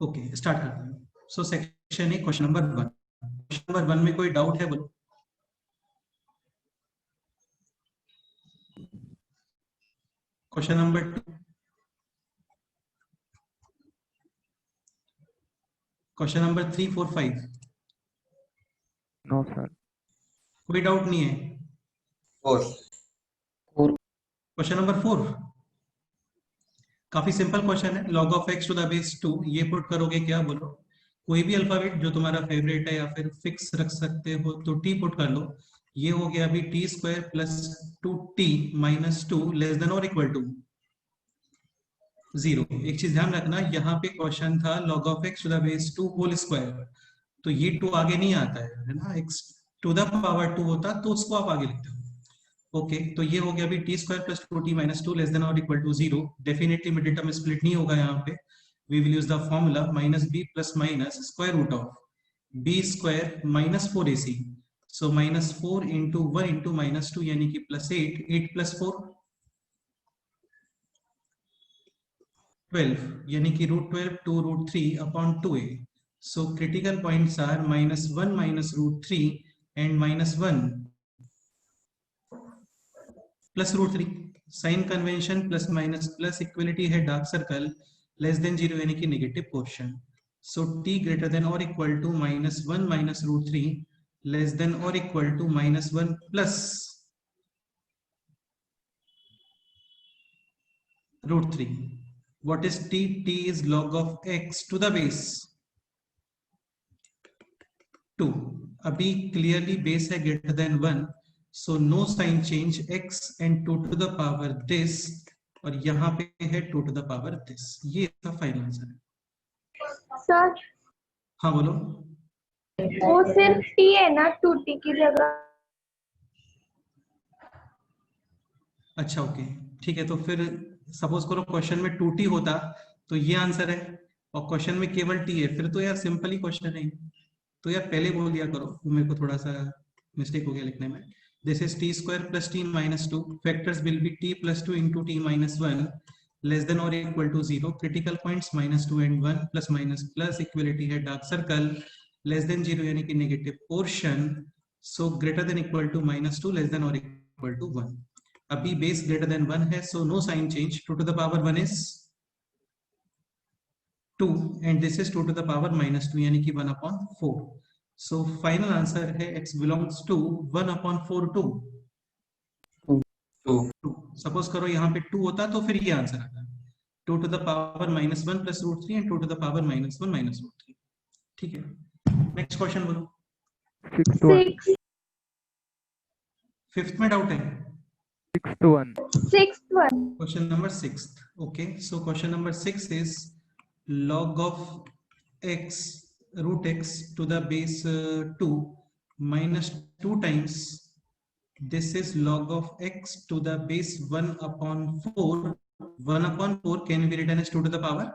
Okay start करते हैं। So section A question number 1। Question number 1 में कोई डाउट है बोलो। Question number 2, question number 3, 4, 5 no sir. कोई डाउट नहीं है। 4 क्वेश्चन नंबर 4 काफी सिंपल क्वेश्चन है। log of x to the base 2 ये पुट करोगे क्या बोलो। कोई भी अल्फाबेट जो तुम्हारा फेवरेट है या फिर फिक्स रख सकते हो तो t पुट कर लो। ये हो गया अभी T square plus 2t minus 2 less than और इक्वल टू 0। एक चीज ध्यान रखना, यहाँ पे क्वेश्चन था log of x to the base 2 whole square, तो ये 2 आगे नहीं आता है ना। x टू द पावर 2 होता तो उसको आप आगे लिखते हो। ओके तो ये हो गया अभी T square plus 2t minus 2 less than और equal to 0। Definitely middle term split नहीं होगा यहाँ पे। We will use the formula minus B plus minus square root of B square minus 4ac। So minus 4 into 1 into minus 2 यानी कि plus 8, 8 plus 4 12 यानी कि root 12 two root 3 upon 2a। So critical points are minus 1 minus root 3 and minus 1 plus root 3। Sign convention plus minus plus equality है dark circle less than 0 यानी कि negative portion. So t greater than और equal to minus 1 minus root 3 less than और equal to minus 1 plus root 3। What is t? t is log of x to the base 2। अभी clearly base है greater than 1, so no sign change x and 2 to the power this, और यहाँ पे है 2 to the power this. ये इसका final answer है। Sir हाँ बोलो। वो सिर्फ टी है ना, 2t की जगह। अच्छा ओके ठीक है, तो फिर सपोज करो क्वेश्चन में 2t होता तो ये आंसर है, और क्वेश्चन में केवल t है, फिर तो यार सिंपल ही क्वेश्चन है। तो यार पहले बोल दिया करो, मेरे को थोड़ा सा मिस्टेक हो गया लिखने में। This is T square plus T minus 2, factors will be t plus 2 into T minus 1 less than और equal to 0। Critical points minus 2 and 1 plus minus plus equality है डार्क सर्कल लेस देन 0 यानी कि negative portion. So greater than equal to minus 2 less than और equal to 1। अभी base greater than 1 है, so no sign change. 2 to the power 1 is 2 and this is 2 to the power minus 2 यानी कि 1 upon 4। so final answer है x belongs to 1 upon 4 2। 2 suppose करो यहाँ पे 2 होता तो फिर ये आंसर आता 2 to the power minus 1 plus root 3 and 2 to the power minus 1 minus root 3। ठीक है, नेक्स्ट क्वेश्चन बोलो। 6 to 1। 6 फिफ्थ में डाउट है। 6 to 1। 6th one। Question number 6। Okay so question number 6 is log of x root x to the base 2 minus 2 times this is log of x to the base 1 upon 4। 1 upon 4 can be written as 2 to the power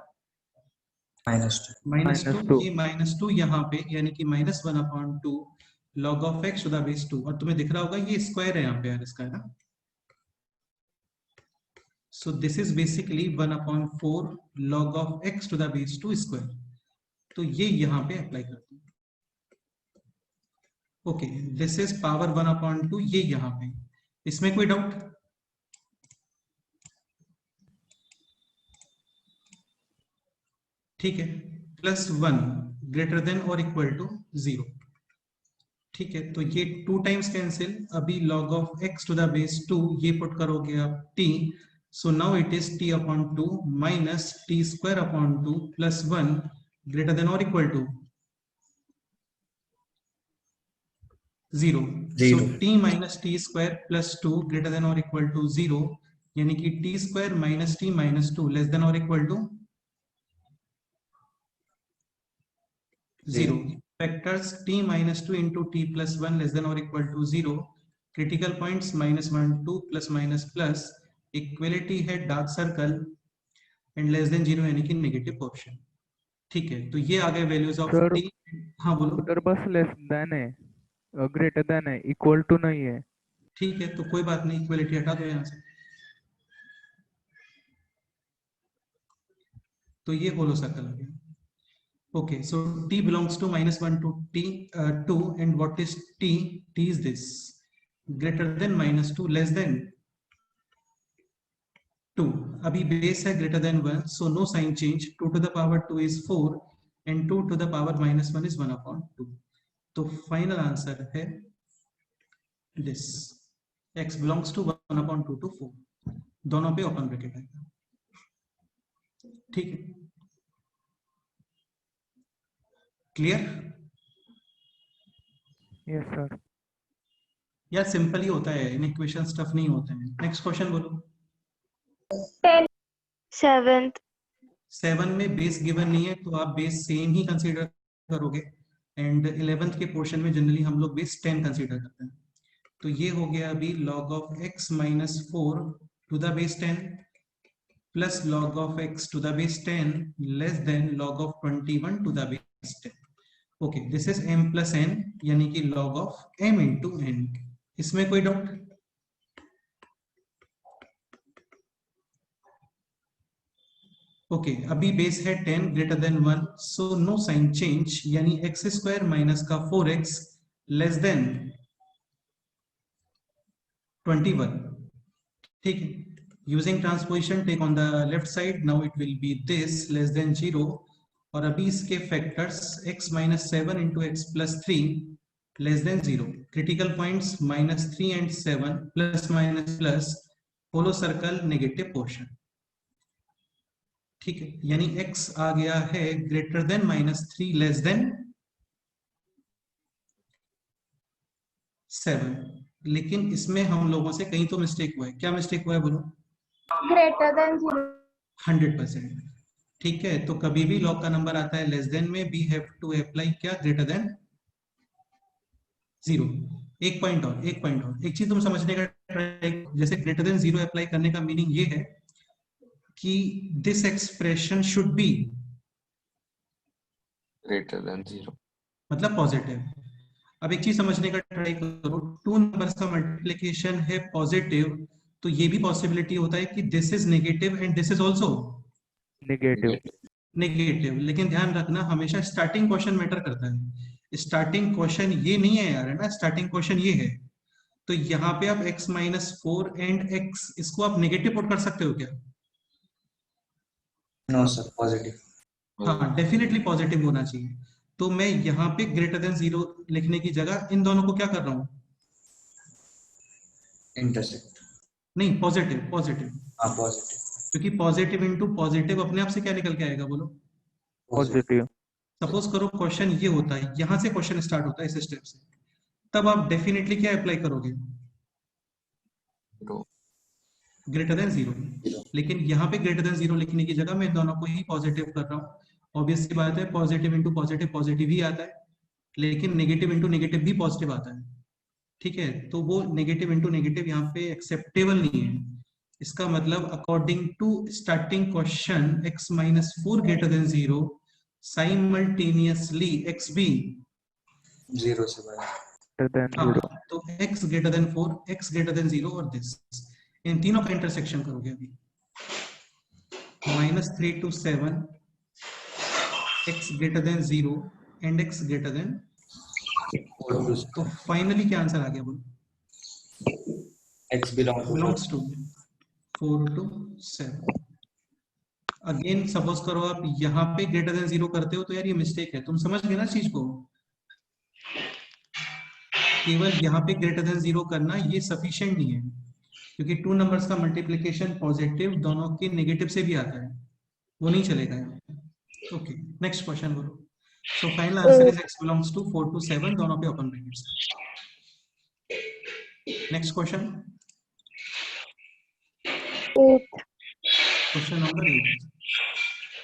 minus 2 minus 2। 2। ये minus 2 यहाँ पे यानी कि minus 1 upon 2 log of x to the base 2, और तुम्हें दिख रहा होगा ये स्क्वायर है यहाँ पे यार इसका, है ना। So this is basically 1 upon 4 log of x to the base 2 square। तो ये यहाँ पे अप्लाई करते हैं। Okay this is power 1 upon 2, ये यहाँ पे। इसमें कोई डाउट? ठीक है, प्लस 1 ग्रेटर देन और इक्वल टू 0। ठीक है, तो ये 2 टाइम्स कैंसिल। अभी log of x to the base 2 ये पुट करोगे आप t। So now it is t upon 2 minus T square upon 2 plus 1 greater than और equal to 0। So t minus T square plus 2 greater than और equal to 0 यानी कि T square minus T minus 2 less than और equal to 0। Factors t minus 2 into T plus 1 less than और equal to 0। Critical points minus 1 2 plus minus plus equality है dark circle and less than 0 यानी कि negative portion. ठीक है, तो ये आ गए वैल्यूज ऑफ सर t। हाँ बोलो। उधर बस लेस देन है, ग्रेटर देन है, इक्वल टू नहीं है। ठीक है, तो कोई बात नहीं, इक्वलिटी हटा दो यहाँ से। तो ये होलो सर्कल हो गया। Okay, so t belongs to -1 to t 2, and what is t? T is this, greater than -2, less than 2. अभी base है greater than 1, so no sign change. 2 to the power 2 is 4, and 2 to the power -1 is 1/2. तो final answer है this, x belongs to 1/2 to 4. दोनों पे open bracket है, ठीक है, clear? Yes sir. यार सिंपल ही होता है, इन इक्वेशन टफ नहीं होते हैं। नेक्स्ट क्वेश्चन बोलो। 7th 7 में बेस गिवन नहीं है, तो आप बेस सेम ही कंसीडर करोगे, एंड 11th के पोर्शन में जनरली हम लोग बेस 10 कंसीडर करते हैं। तो ये हो गया अभी log of x minus 4 to the base 10 plus log of x to the base 10 less than log of 21 to the base 10. Okay, this is m plus n, यानी कि log of m into n. इसमें कोई doubt? Okay, अभी base है 10 greater than 1, so no sign change, यानी x square minus का 4x less than 21. ठीक है, using transposition take on the left side, now it will be this less than 0, और अभी इसके factors x minus 7 into x plus 3 less than 0. Critical points -3 and 7, plus minus plus, hollow circle negative portion. ठीक है, यानी x आ गया है greater then -3 less then 7. लेकिन इसमें हम लोगों से कहीं तो मिस्टेक हुआ है. क्या मिस्टेक हुआ है बोलो? greater than 0. 100%. ठीक है, तो कभी भी लॉग का नंबर आता है लेस देन में, वी हैव टू अप्लाई क्या? Greater than 0. एक पॉइंट और एक चीज तुम समझने का ट्राई, जैसे ग्रेटर देन 0 अप्लाई करने का मीनिंग ये है कि this expression should be greater than 0. मतलब पॉजिटिव. अब एक चीज समझने का ट्राई करो, टू नंबर्स का मल्टीप्लिकेशन है पॉजिटिव, तो ये भी पॉसिबिलिटी होता है कि this is negative and this is also negative. लेकिन ध्यान रखना, हमेशा स्टार्टिंग क्वेश्चन मैटर करता है. स्टार्टिंग क्वेश्चन ये नहीं है यार, है ना, स्टार्टिंग क्वेश्चन ये है. तो यहाँ पे आप x माइनस 4 एंड x, इसको आप नेगेटिव पुट कर सकते हो क्या? No sir, positive. हाँ, डेफिनेटली पॉजिटिव होना चाहिए. तो मैं यहाँ पे ग्रेटर देन 0 लिखने की जगह इन दोनों को क्या कर रहा हूँ? इंटरसेक्ट. नहीं, पॉजिटिव पॉजिटिव, हाँ, पॉजिटिव. क्योंकि पॉजिटिव इंटू पॉजिटिव अपने आप से क्या निकल के आएगा बोलो? पॉजिटिव. सपोज करो क्वेश्चन ये होता है, यहाँ से क्वेश्चन स्टार्ट होता है इस स्टेप से, तब आप डेफिनेटली क्या अप्लाई करोगे? Greater than 0. लेकिन यहाँ पे ग्रेटर देन 0 लिखने की जगह मैं दोनों को ही पॉजिटिव कर रहा हूँ. ऑब्वियस सी बात है, पॉजिटिव इंटू पॉजिटिव पॉजिटिव ही आता है, लेकिन नेगेटिव इंटू नेगेटिव भी पॉजिटिव आता है. ठीक है, तो वो नेगेटिव इंटू नेगेटिव यहाँ पे एक्सेप्टेबल नहीं है. इसका मतलब according to starting question x minus 4 greater than 0, simultaneously x भी 0 से बड़ा. तो x greater than 4, x greater than 0 और दिस, इन तीनों का इंटरसेक्शन करोगे अभी. -3 to 7, x greater than 0 and x greater than 4. तो फाइनली क्या आंसर आ गया बोलो? x belongs to 4 to 7. Again suppose करो आप यहाँ पे ग्रेटर देन 0 करते हो, तो यार ये मिस्टेक है. तुम समझ गए ना चीज को? केवल यहाँ पे ग्रेटर देन 0 करना ये सफिशिएंट नहीं है, क्योंकि टू नंबर्स का मल्टीप्लिकेशन पॉजिटिव दोनों के नेगेटिव से भी आता है, वो नहीं चलेगा यहाँ. ओके, नेक्स्ट क्वेश्चन बोलो. So final answer is x belongs to 4 to 7, दोनों पे open brackets. Next question, question number 8.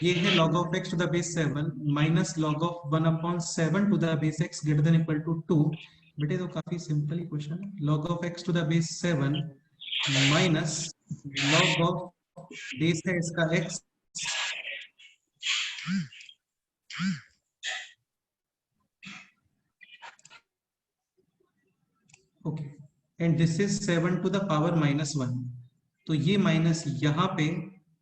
ये है log of x to the base 7 minus log of 1/7 to the base x greater than equal to 2. बेटे तो काफी simple ही question है. log of x to the base 7 minus log of base है इसका x, okay, and this is 7 to the power -1. तो ये minus यहाँ पे,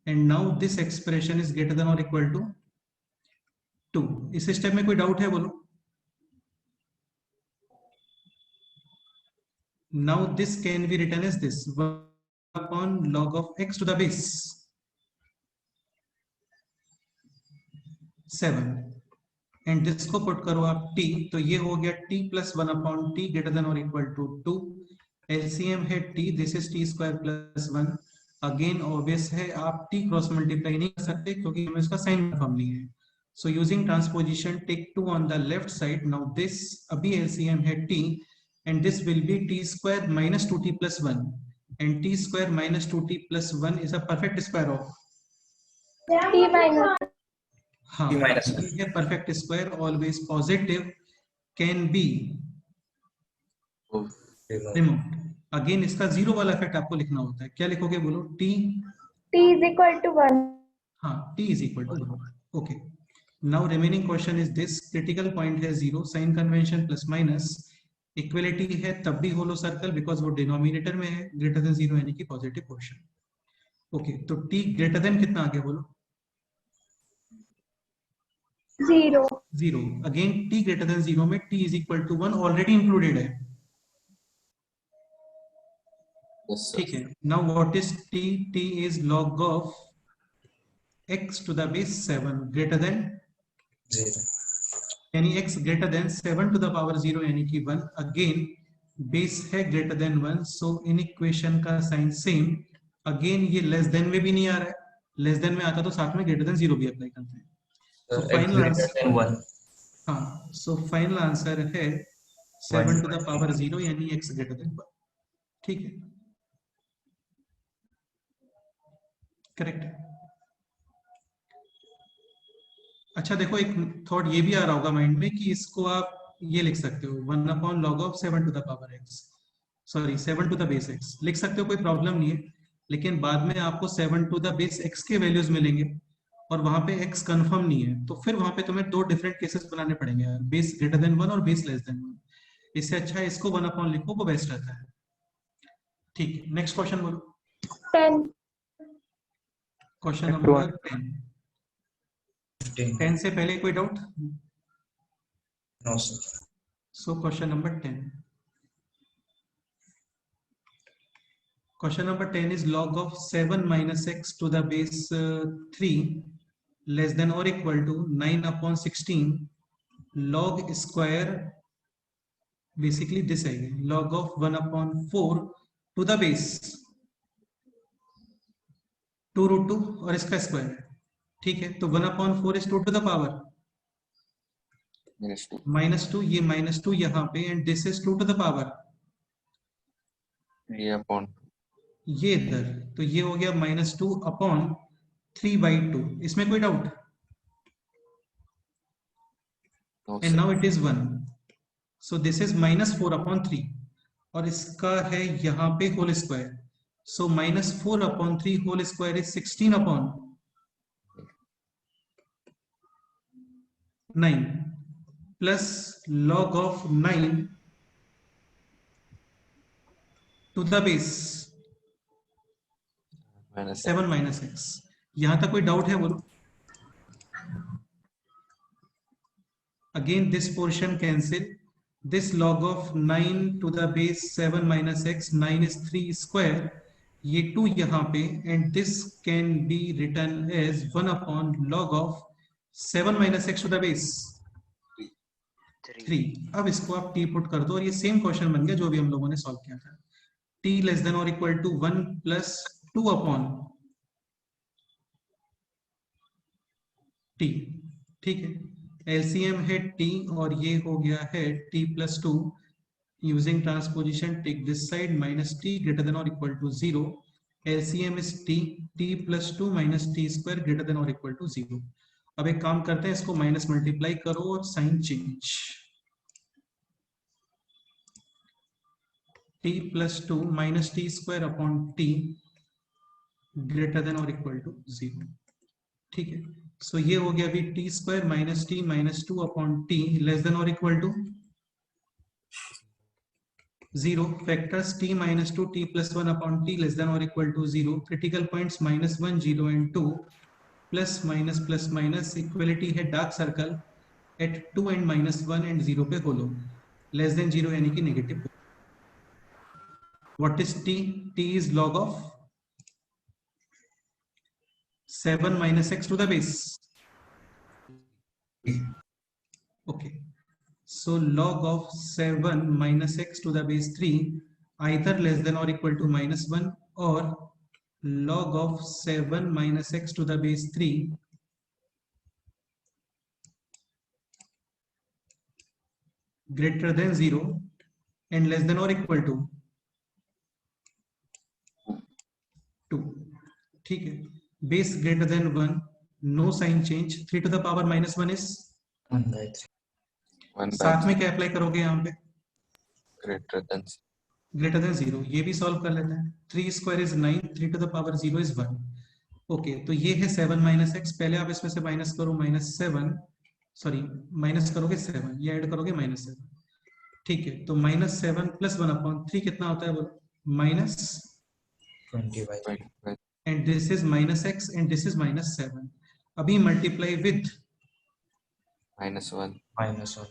and now this expression is greater than और इक्वल टू 2। इस स्टेप में कोई डाउट है बोलो? Now this can be written as this 1 upon log of x to the base 7 and this को पुट करो आप t, तो ये हो गया t plus 1 upon t greater than और इक्वल टू 2। एलसीएम है t, this is t square plus 1। Again obvious है आप t क्रॉस मल्टीप्लाई नहीं कर सकते क्योंकि हमें इसका साइन कन्फर्म नहीं है। So using transposition take 2 on the left side. Now this अभी एलसीएम है t and this will be t square minus 2t plus 1 and t square minus 2t plus 1 is a perfect square of t minus हाँ, T minus ये perfect square always positive can be removed. Again इसका zero वाला effect आपको लिखना होता है। क्या लिखोगे बोलो? t is equal to 1. हाँ, t is equal to 1। Okay, now remaining question is this. Critical point है 0, sign convention plus minus, equality है तब भी होलो सर्कल बिकॉज वो डिनोमिनेटर में है, ग्रेटर देन 0 यानी कि पॉजिटिव क्वेश्चन। ओके, तो t ग्रेटर देन कितना आ गया बोलो? 0. अगेन t ग्रेटर देन 0 में t is equal to 1 already included है। ठीक है, now what is t? t is log of x to the base 7 greater than 0 यानी x greater than 7 to the power 0 यानी कि 1। अगेन बेस है greater than 1, so in equation का sign same. Again ये less than में भी नहीं आ रहा है, लेस देन में आता तो साथ में ग्रेटर देन 0 भी अप्लाई करते हैं। So final answer 1 हाँ, so final answer है 7 to the power 0 यानी x greater than 1। ठीक है, करेक्ट है। अच्छा देखो, एक थॉट ये भी आ रहा होगा माइंड में कि इसको आप ये लिख सकते हो 1 upon log of 7 to the power x, sorry 7 to the base x लिख सकते हो, कोई प्रॉब्लम नहीं है। लेकिन बाद में आपको 7 टू द बेस x के वैल्यूज मिलेंगे और वहां पे x कंफर्म नहीं है, तो फिर वहां पे तुम्हें दो डिफरेंट केसेस बनाने पड़ेंगे यार, बेस ग्रेटर देन 1 और बेस लेस देन 1। इससे अच्छा है इसको 1 अपॉन लिखो, वो बेस्ट रहता है। ठीक है, नेक्स्ट क्वेश्चन बोलो। 10. Question number 10। 10 से पहले कोई doubt? No sir. So question number 10। Question number 10 is log of 7 minus x to the base 3 less than or equal to 9 upon 16 log square, basically this है log of 1 upon 4 to the base 2 root 2 और इसका square. ठीक है, तो 1 upon 4 is 2 to the power -2, ये -2 यहाँ पे and this is 2 to the power ये इधर, तो ये हो गया -2 अपॉन 3/2। इसमें कोई doubt? And now it is 1, so this is -4 upon 3 और इसका है यहाँ पे whole square, so -4 upon 3 whole square is 16 upon 9 plus log of 9 to the base 7 minus x। यहां तक कोई डाउट है बोलो? Again this portion cancel, this log of 9 to the base 7 minus x, 9 is 3 square, ये 2 यहाँ पे and this can be written as 1 upon log of 7 minus x to the base 3। अब इसको आप t पुट कर दो और ये सेम क्वेश्चन बन गया जो भी हम लोगों ने सॉल्व किया था। t लेस देन और equal to 1 plus 2 upon t। ठीक है, एलसीएम है t और ये हो गया है t plus 2। Using transposition take this side -t greater than और equal to 0। LCM is t plus 2 minus t square greater than और इक्वल टू 0। अब एक काम करते हैं, इसको माइनस मल्टीप्लाई करो और sign change. t plus 2 minus t square upon t greater than और इक्वल टू 0। ठीक है, सो ये हो गया अभी t square minus t minus 2 upon t less than और equal to 0। Factors t minus 2 t plus 1 upon t less than और equal to 0। Critical points -1 0 and 2। Plus minus equality है dark circle at 2 and -1 and 0 पे होलो, less than 0 यानी कि negative. What is t? t is log of 7 minus x to the base. Okay, so log of 7 minus x to the base 3 either less than or equal to -1 or log of 7 minus x to the base 3 greater than 0 and less than or equal to 2. ठीक है, base greater than 1, no sign change, 3 to the power -1 is 1/3. 1 साथ में क्या apply करोगे यहाँ पे? greater than 0, ये भी सॉल्व कर लेते हैं। 3 square is 9, 3 to the power 0 is 1। Okay, तो ये है 7 माइनस एक्स। पहले आप इसमें से माइनस करो -7, सॉरी माइनस करोगे 7, ये ऐड करोगे -7। ठीक है, तो -7 + 1/3 कितना होता है बोलो?20/3. And this is -x and this is -7। अभी मल्टीप्लाई विद -1 -1.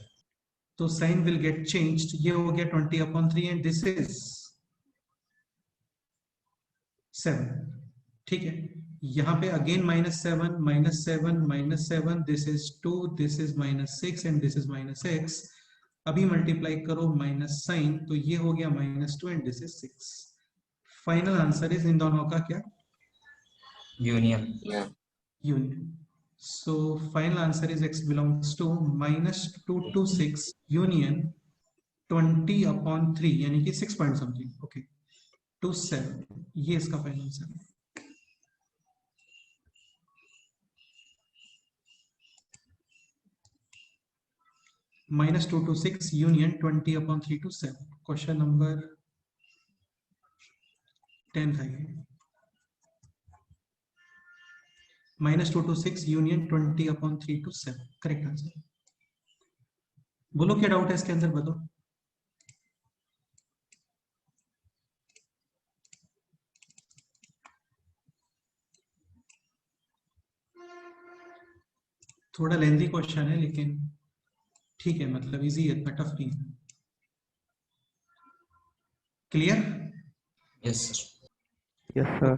तो साइन विल गेट चेंज्ड। ये हो गया 20/3 एंड दिस इज 7। ठीक है, यहाँ पे again -7 -7 this is 2, this is -6 and this is -x। अभी मल्टीप्लाई करो माइनस साइन, तो ये हो गया -2 and this is 6। Final answer is in दोनों का क्या? Union. yeah Union. So final answer is x belongs to -2 to 6 union 20/3 यानी कि 6 point something, okay, to 7। ये इसका फाइनल आंसर है। -2 to 6 union 20/3 to 7। Question number 10 था ये। -2 to 6 union 20/3 to 7 correct answer. बोलो क्या डाउट है इसके अंदर, बताओ। थोड़ा लेंथी क्वेश्चन है लेकिन ठीक है, मतलब इजी है, इतना टफ नहीं है। Clear? Yes, sir. Yes, sir.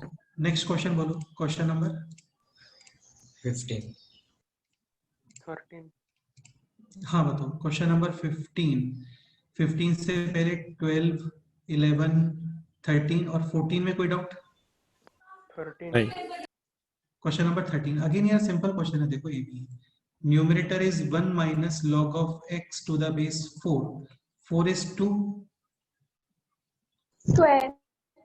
Next question बोलो, क्वेश्चन नंबर 15. 13. हाँ बताओ, क्वेश्चन नंबर 15। 15 से पहले 12, 11, 13 और 14 में कोई डाउट? 13. क्वेश्चन नंबर 13 अगेन यार सिंपल क्वेश्चन है, देखो ये भी। Numerator is 1 minus log of x to the base 4। 4 is 2 square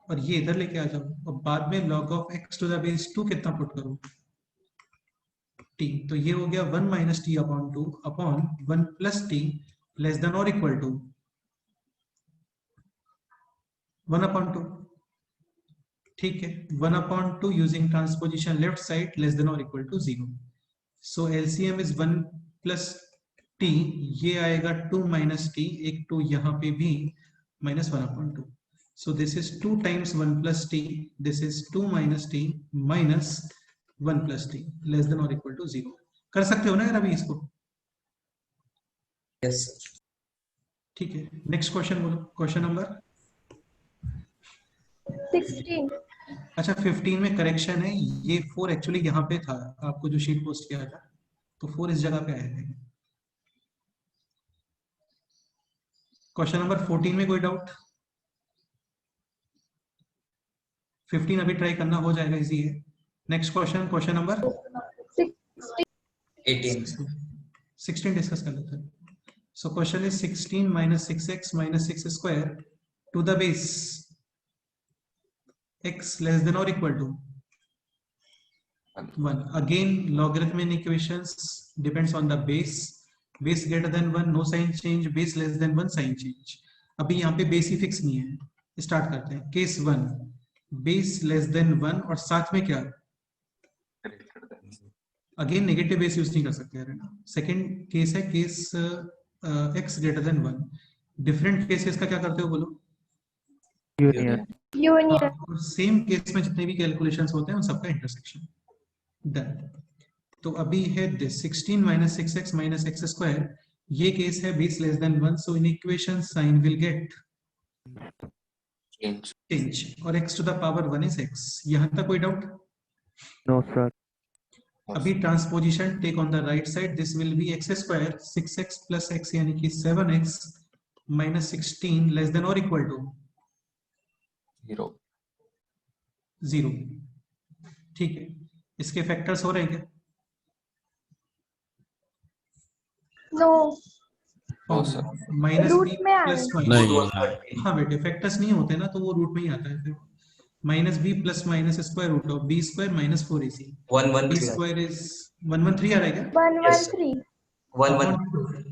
और ये इधर लेके आ जाओ, और बाद में log of x to the base 2 कितना पुट करो? t। तो ये हो गया 1 minus t/2 upon 1 plus t less than और इक्वल टू 1/2। ठीक है, 1/2 using transposition left side less than और equal to 0। So LCM is 1 plus t, ये आएगा 2 minus t, एक 2 यहाँ पे भी -1/2। सो this is 2 times 1 plus t, this is 2 minus t minus 1 plus t less than और इक्वल टू 0। कर सकते हो ना यार अभी इसको? Yes, sir. ठीक है, नेक्स्ट क्वेश्चन बोलो, क्वेश्चन नंबर 16 अच्छा 15 में करेक्शन है, ये 4 एक्चुअली यहाँ पे था, आपको जो शीट पोस्ट किया था, तो 4 इस जगह पे आए थे। क्वेश्चन नंबर 14 में कोई डाउट? 15 अभी ट्राई करना, हो जाएगा, इजी है। Next question, question number 18. 16 discuss कर लेते हैं। So question is 16 minus 6x minus 6 square to the base x less than or equal to 1। Again logarithmic equations depends on the base greater than 1 no sign change, base less than 1 sign change। अभी यहाँ पे base ही fix नहीं है। Start करते हैं। Case 1 base less than 1 और साथ में क्या? अगेन नेगेटिव बेस यूज नहीं कर सकते है ना। सेकंड केस है case x greater than 1। Different cases का क्या करते हो बोलो? Union. यूनियन सेम केस में जितने भी कैलकुलेशंस होते हैं उन सबका इंटरसेक्शन। डन। तो अभी है this 16 minus 6x minus x square, ये केस है base less than 1, so in equation sign will get Change. Change और x to the power 1 is x। यहां तक कोई डाउट? No, sir. अभी transposition take on the right side, this will be x square 6x plus x यानी कि 7x minus 16 less than और equal to 0. 0। ठीक है, इसके फैक्टर्स हो रहे हैं क्या? No, No, sir. Minus root B में आ प्लस रहे माइनस, Root 130. हाँ बेटे फैक्टर्स नहीं होते ना तो वो रूट में ही आता है। फिर minus B plus minus square root of B square minus 4ac, B 113. Square is 113 आ रहा है क्या? 113 113.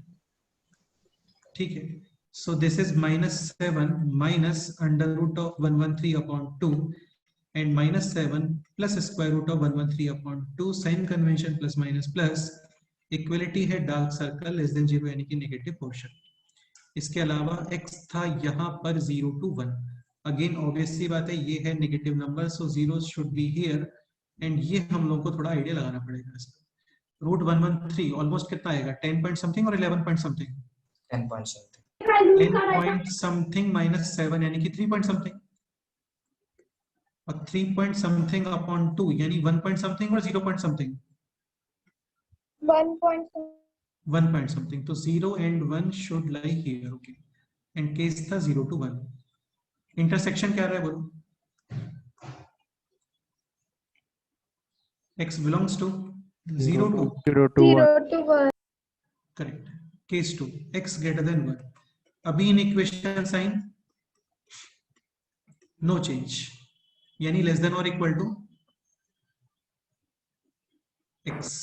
ठीक है, so this is minus 7 minus under root of 113 upon 2 and minus 7 plus square root of 113 upon 2, sign convention plus minus plus, equality है dark circle less than 0 यानी कि negative portion. इसके अलावा x था यहाँ पर 0 to 1, अगेन ऑब्वियसली बात है ये है negative number, so 0 should be here and ये हम लोग को थोड़ा आइडिया लगाना पड़ेगा इसका। रूट 113 ऑलमोस्ट कितना आएगा, 10 पॉइंट समथिंग और 11 point something? 10 point something. 10 point something minus 7 यानी कि 3 पॉइंट समथिंग, और 3 पॉइंट समथिंग अपॉन 2 यानी 1 पॉइंट समथिंग और 0 point something, 1 point 1 point something. तो 0 and 1 should lie here, okay. And case था 0 to 1। इंटरसेक्शन क्या रहा है बोलो? x belongs to 0 to 0 to 1. 0 to 1 correct, case 2 x greater than 1। अभी in equation sign no change यानी less than और equal to x।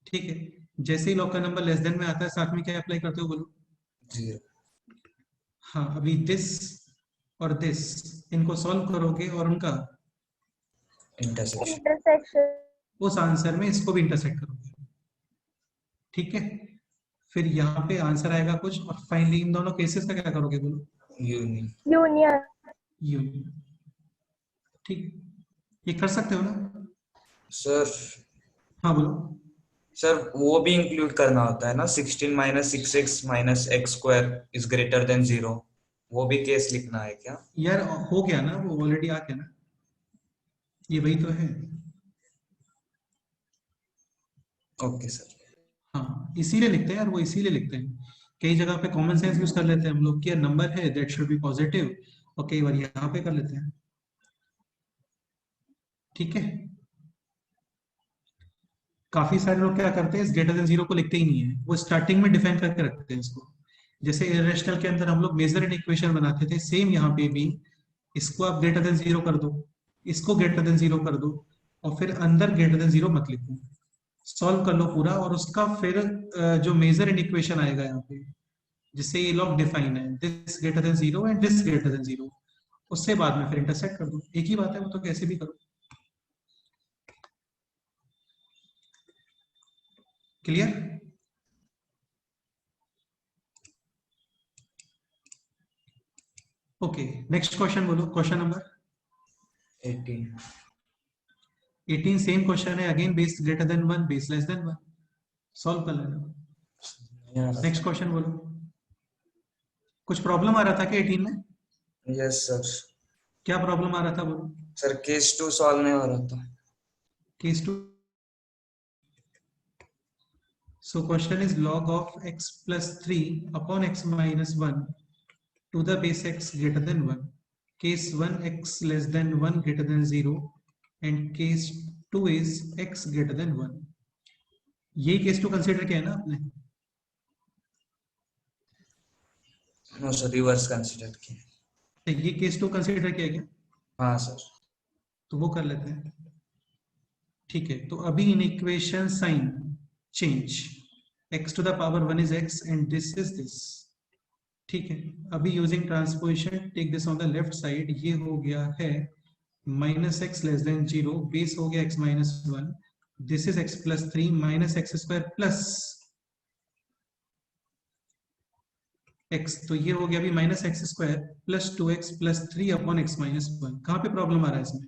ठीक है, जैसे ही लॉग का नंबर लेस देन में आता है साथ में क्या अप्लाई करते हो बोलो? 0. हाँ, अभी दिस और दिस इनको सॉल्व करोगे और उनका Intersection. intersection उस आंसर में इसको भी इंटरसेक्ट करोगे। ठीक है, फिर यहाँ पे आंसर आएगा कुछ और फाइनली इन दोनों केसेस का क्या करोगे बोलो? Union. union union. ठीक, ये कर सकते हो ना? Sir. हाँ बोलो। सर वो भी इंक्लूड करना होता है ना, 16 minus 6x minus x square is greater than 0, वो भी केस लिखना है क्या? यार हो गया ना, वो ऑलरेडी आ गया ना, ये वही तो है। Okay sir. हाँ इसीलिए लिखते हैं यार, वो इसीलिए लिखते हैं। कई जगह पे कॉमन सेंस यूज कर लेते हैं हम लोग कि यार नंबर है दैट शुड बी पॉजिटिव, और कई बार यहाँ पे कर लेते हैं। ठीक है, काफी सारे लोग क्या करते हैं, इस ग्रेटर देन 0 को लिखते ही नहीं है, वो स्टार्टिंग में डिफाइन करके रखते हैं इसको। जैसे इरेशनल के अंदर हम लोग मेजर एंड इक्वेशन बनाते थे, सेम यहाँ पे भी इसको आप ग्रेटर देन 0 कर दो, इसको ग्रेटर देन 0 कर दो, और फिर अंदर ग्रेटर देन 0 मत लिखो, सॉल्व कर लो पूरा, और उसका फिर जो मेजर एंड इक्वेशन आएगा यहाँ पे जिससे ये लॉग डिफाइन है, this greater than 0 and this greater than 0, उससे बाद में फिर इंटरसेक्ट कर दो, एक ही बात है वो तो कैसे भी करो। क्लियर? ओके, नेक्स्ट क्वेश्चन बोलो, क्वेश्चन नंबर 18 सेम क्वेश्चन है again, base greater than 1 base less than 1, solve कर लेना। नेक्स्ट क्वेश्चन बोलो। कुछ प्रॉब्लम आ रहा था क्या 18 में? Yes sir. क्या प्रॉब्लम आ रहा था बोलो? सर केस 2 सॉल्व नहीं हो रहा था। Case 2, so question is log of x plus 3 upon x minus 1 to the base x greater than 1, case 1 x less than 1 greater than 0 and case 2 is x greater than 1। ये case 2 consider किया है ना आपने? No sir, reverse consider किया। ये case 2 consider किया क्या? हाँ सर। तो वो कर लेते हैं। ठीक है, तो अभी in equation sign change, x to the power 1 is x and this is this। ठीक है, अभी using transposition take this on the left side, ये हो गया है minus x less than 0, base हो गया x minus 1, this is x plus 3 minus x square plus x, तो ये हो गया अभी minus x square plus 2x plus 3 upon x minus 1। कहाँ पे प्रॉब्लम आ रहा है इसमें?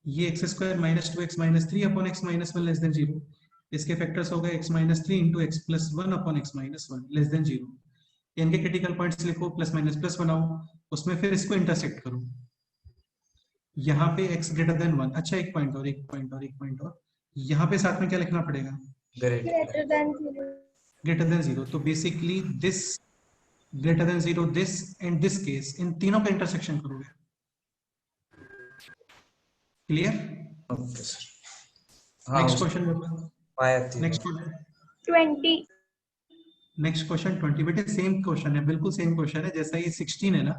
ये x square minus 2x minus 3 upon x minus 1 less than 0, इसके फैक्टर्स हो गए x minus 3 into x plus 1 upon x minus 1 less than 0। इनके क्रिटिकल पॉइंट्स लिखो, प्लस माइनस प्लस बनाओ, उसमें फिर इसको इंटरसेक्ट करो, यहाँ पे x ग्रेटर देन 1। अच्छा, एक पॉइंट और, एक पॉइंट और, एक पॉइंट और, यहाँ पे साथ में क्या लिखना पड़ेगा? greater than 0. Greater than 0। तो basically this greater than 0, this and this case, इन तीनों का इंटरसेक्शन करोगे। क्लियर? Okay sir. हाँ नेक्स्ट क्वेश्चन बताओ। पाया थी। Next question 20. Next question 20। बेटे सेम क्वेश्चन है, बिल्कुल सेम क्वेश्चन है, जैसा ये 16 है ना,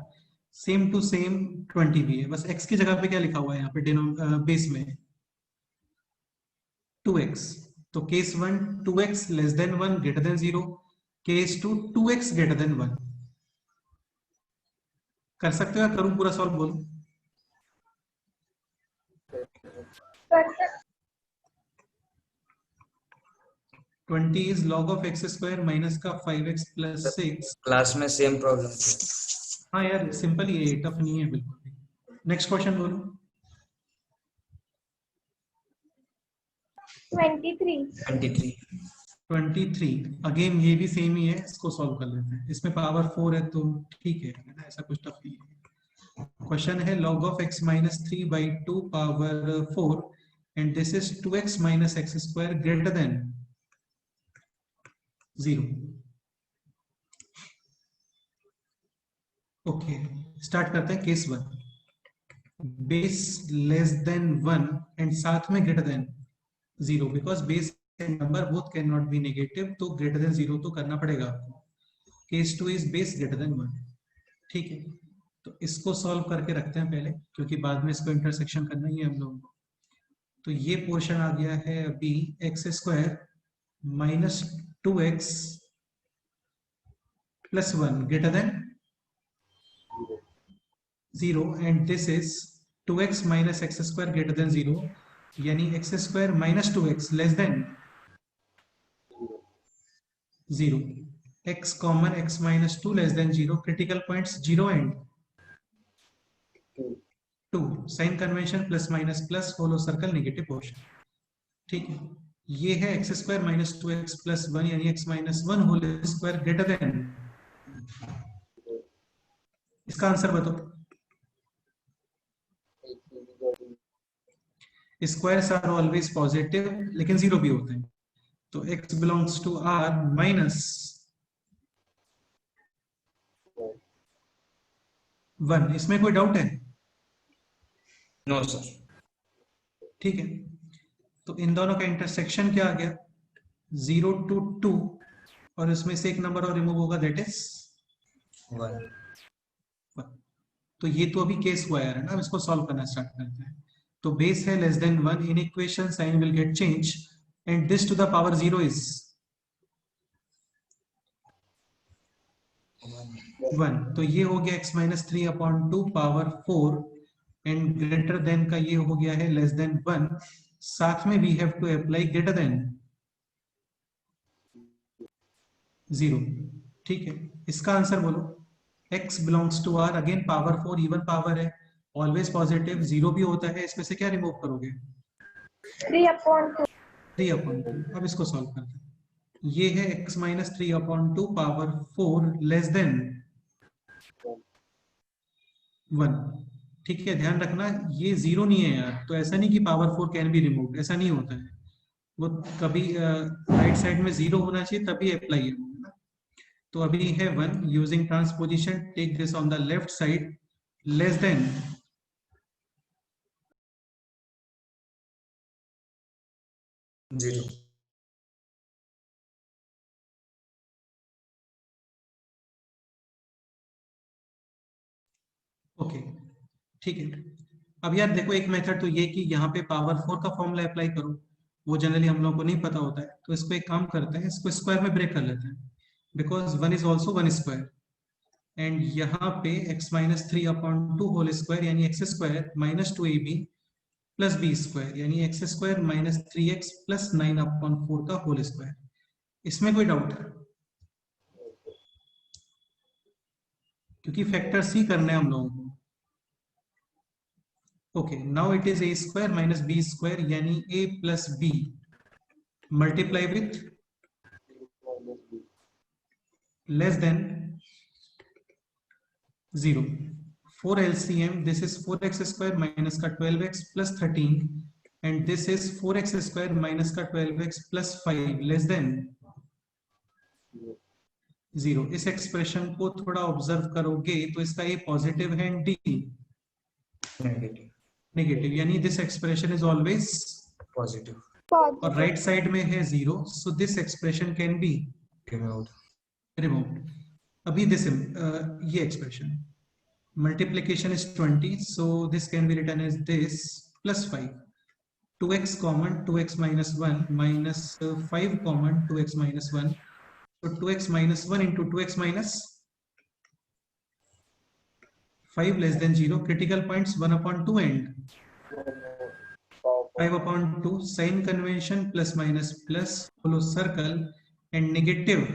सेम टू सेम 20 भी है। बस x की जगह पे क्या लिखा हुआ है यहाँ पे बेस में? 2x। तो case 1 2x less than 1 greater than 0, case 2 2x greater than 1। कर सकते हो या करूं पूरा सॉल्व? बोलो। Further, 20 is log of x square minus का 5x प्लस 6। क्लास में सेम प्रॉब्लम थी। हाँ यार, सिंपल ही है, टफ नहीं है बिल्कुल। नेक्स्ट क्वेश्चन बोलो। 23. 23 अगेन ये भी सेम ही है, इसको सॉल्व कर लेते हैं। इसमें पावर 4 है तो ठीक है ना, ऐसा कुछ टफ नहीं है। क्वेश्चन है log of x minus 3/2 power 4 and this is 2x minus x square greater than 0। Okay, start करते हैं case 1। Base less than 1 and साथ में greater than 0, because base and number both can not be negative, तो greater than 0 तो करना पड़ेगा आपको। Case 2 is base greater than 1। ठीक है, तो इसको सॉल्व करके रखते हैं पहले, क्योंकि बाद में इसको इंटरसेक्शन करना ही है हम लोगों को। तो ये पोर्शन आ गया है अभी x square minus 2x plus 1 greater than 0 and this is 2x minus x square greater than 0, यानी x square minus 2x less than 0। x common x minus 2 less than 0, critical points 0 and 2, sign convention plus minus plus, hollow circle negative portion. ठीक है, ये है x square minus 2x plus 1, यानी x minus 1 whole square greater than. इसका answer बताओ। Squares are always positive, लेकिन 0 भी होते हैं, तो x belongs to r minus 1। इसमें कोई डाउट है? No sir. ठीक है, तो इन दोनों का इंटरसेक्शन क्या आ गया? 0 to 2, और इसमें से एक नंबर और रिमूव होगा, दैट इज 1। तो ये तो अभी केस हुआ यार, है ना। अब इसको सॉल्व करना स्टार्ट करते हैं। तो बेस है less than 1, in equation sign will get change and this to the power 0 is 1। तो ये हो गया x minus 3/2 power 4 and greater than का ये हो गया है लेस देन 1, साथ में we have to apply greater than 0। ठीक है, इसका आंसर बोलो। x belongs to r, again power 4 even power है, ऑलवेज पॉजिटिव, 0 भी होता है, इसमें से क्या रिमूव करोगे? 3/2. 3/2। अब इसको सॉल्व करते हैं। ये है x minus 3/2 power 4 less than 1। ठीक है, ध्यान रखना ये 0 नहीं है यार, तो ऐसा नहीं कि पावर 4 कैन बी रिमूव, ऐसा नहीं होता है। वो कभी राइट साइड में 0 होना चाहिए तभी अप्लाई है ना। तो अभी है 1, using transposition take this on the left side less than 0। Okay. ठीक है, अब यार देखो, एक मेथड तो ये कि यहाँ पे पावर 4 का फॉर्मूला अप्लाई करो, वो जनरली हम लोगों को नहीं पता होता है, तो इसको एक काम करते हैं, इसको स्क्वायर में ब्रेक कर लेते हैं, because 1 is also 1 square, and यहाँ पे x माइनस 3/2 होल स्क्वायर, यानी x square minus 2ab plus B square, यानी x square minus 3x plus 9/4 का होल स्क्वायर। इसमें कोई डाउट है? क्योंकि फैक्टर सी करना है हम लोगों को। Okay, now it is A square minus B square, यानी A plus B multiply with less than 0. 4 LCM, this is 4x square minus का 12x plus 13 and this is 4x square minus का 12x plus 5 less than 0. इस expression को थोड़ा observe करोगे तो इसका ए positive है एंड डी नेगेटिव, नेगेटिव, यानी this expression is always positive, और राइट साइड में है 0, सो this expression can be removed. अभी दिस ये expression multiplication is 20, so this can be written as this plus 5, 2x common, 2x minus 1 minus 5 common, 2x minus 1, so 2x minus 1 into 2x minus 5 less than 0. Critical points 1 upon 2 and 5 upon 2, sign convention plus minus plus, follow circle and negative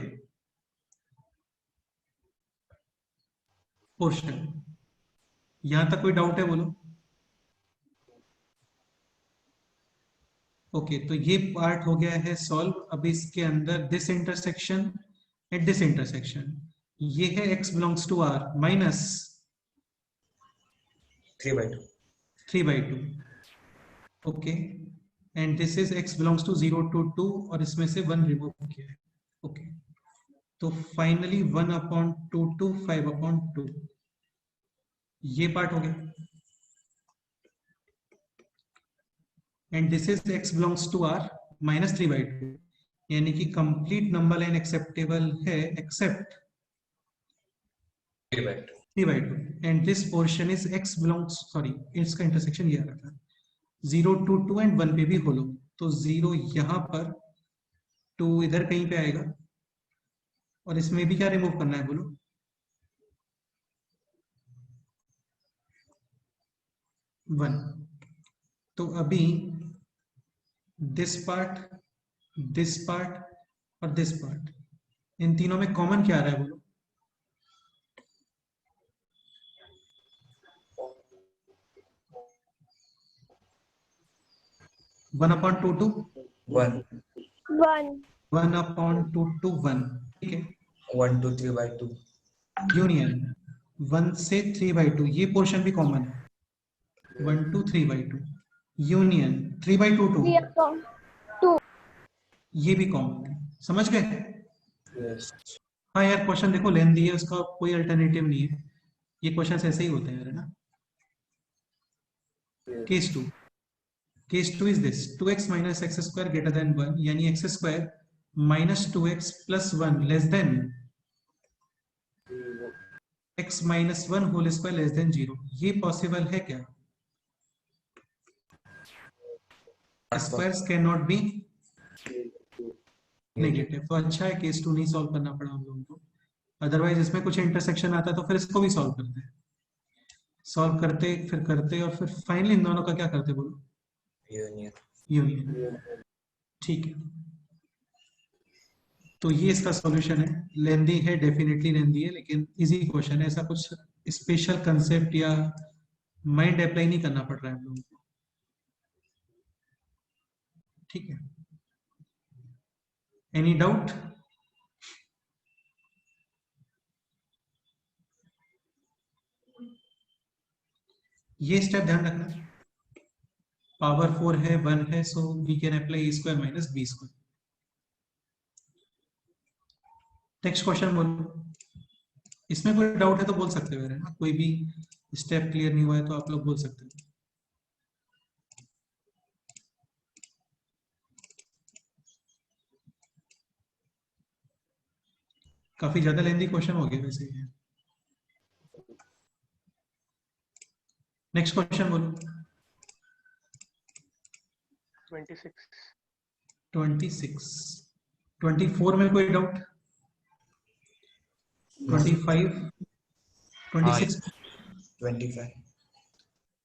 portion. यहां तक कोई doubt है बोलो? Okay, तो ये part हो गया है सॉल्व. अब इसके अंदर this intersection at this intersection, ये है x belongs to r minus 3/2. Okay, and this is x belongs to 0 to 2 और इसमें से 1 रिमूव किया है. ओके, तो फाइनली 1 upon 2 to 5 upon 2, ये पार्ट हो गया. And this is x belongs to r minus 3/2, यानी कि कंप्लीट नंबर लाइन एक्सेप्टेबल है except 3/2. And this portion is x belongs, sorry इसका इंटरसेक्शन ये आ रहा था 0 to 2 एंड 1 पे भी होलो, तो 0 यहां पर, 2 इधर कहीं पे आएगा और इसमें भी क्या रिमूव करना है बोलो? 1. तो अभी दिस पार्ट और दिस पार्ट, इन तीनों में कॉमन क्या आ रहा है बोलो? One upon 2 to 1 1 upon 2 to 1, ठीक है. 1 to 3/2, यूनियन 1 से 3/2, ये पोर्शन भी कॉमन है. 1 to 3/2 यूनियन 3/2 to 3 upon 2 ये भी कॉमन है. समझ गए? yes, हाँ यार, क्वेश्चन देखो लेंथी है, उसका कोई अल्टरनेटिव नहीं है. ये क्वेश्चन ऐसे ही होते हैं, है ना. Case 2 is this 2x minus x square greater than 1, यानी x square minus 2x plus 1 less than x minus 1 whole square less than 0. ये पॉसिबल है क्या? Squares can not be negative. तो अच्छा है केस 2 नहीं सॉल्व करना पड़ा हम लोगों को, अदरवाइज इसमें कुछ इंटरसेक्शन आता तो फिर इसको भी सॉल्व करते हैं. सॉल्व करते फिर करते और फिर फाइनली इन दोनों का क्या करते बोलो? यूनियन. ठीक है, तो ये इसका सॉल्यूशन है. लेंदी है, डेफिनेटली लेंदी है, लेकिन इजी क्वेश्चन है. ऐसा कुछ स्पेशल कंसेप्ट या माइंड अप्लाई नहीं करना पड़ रहा है हम लोगों को. ठीक है, एनी डाउट? ये स्टेप ध्यान रखना. पावर 4 है, 1 है, so we can apply a square minus b square. Next question बोलो. इसमें कोई डाउट है तो बोल सकते हो, है ना. कोई भी स्टेप क्लियर नहीं हुआ है तो आप लोग बोल सकते हो. काफी ज्यादा लेंथी क्वेश्चन हो गया वैसे ये. नेक्स्ट क्वेश्चन बोलो. 26 24 में कोई डाउट? 25 26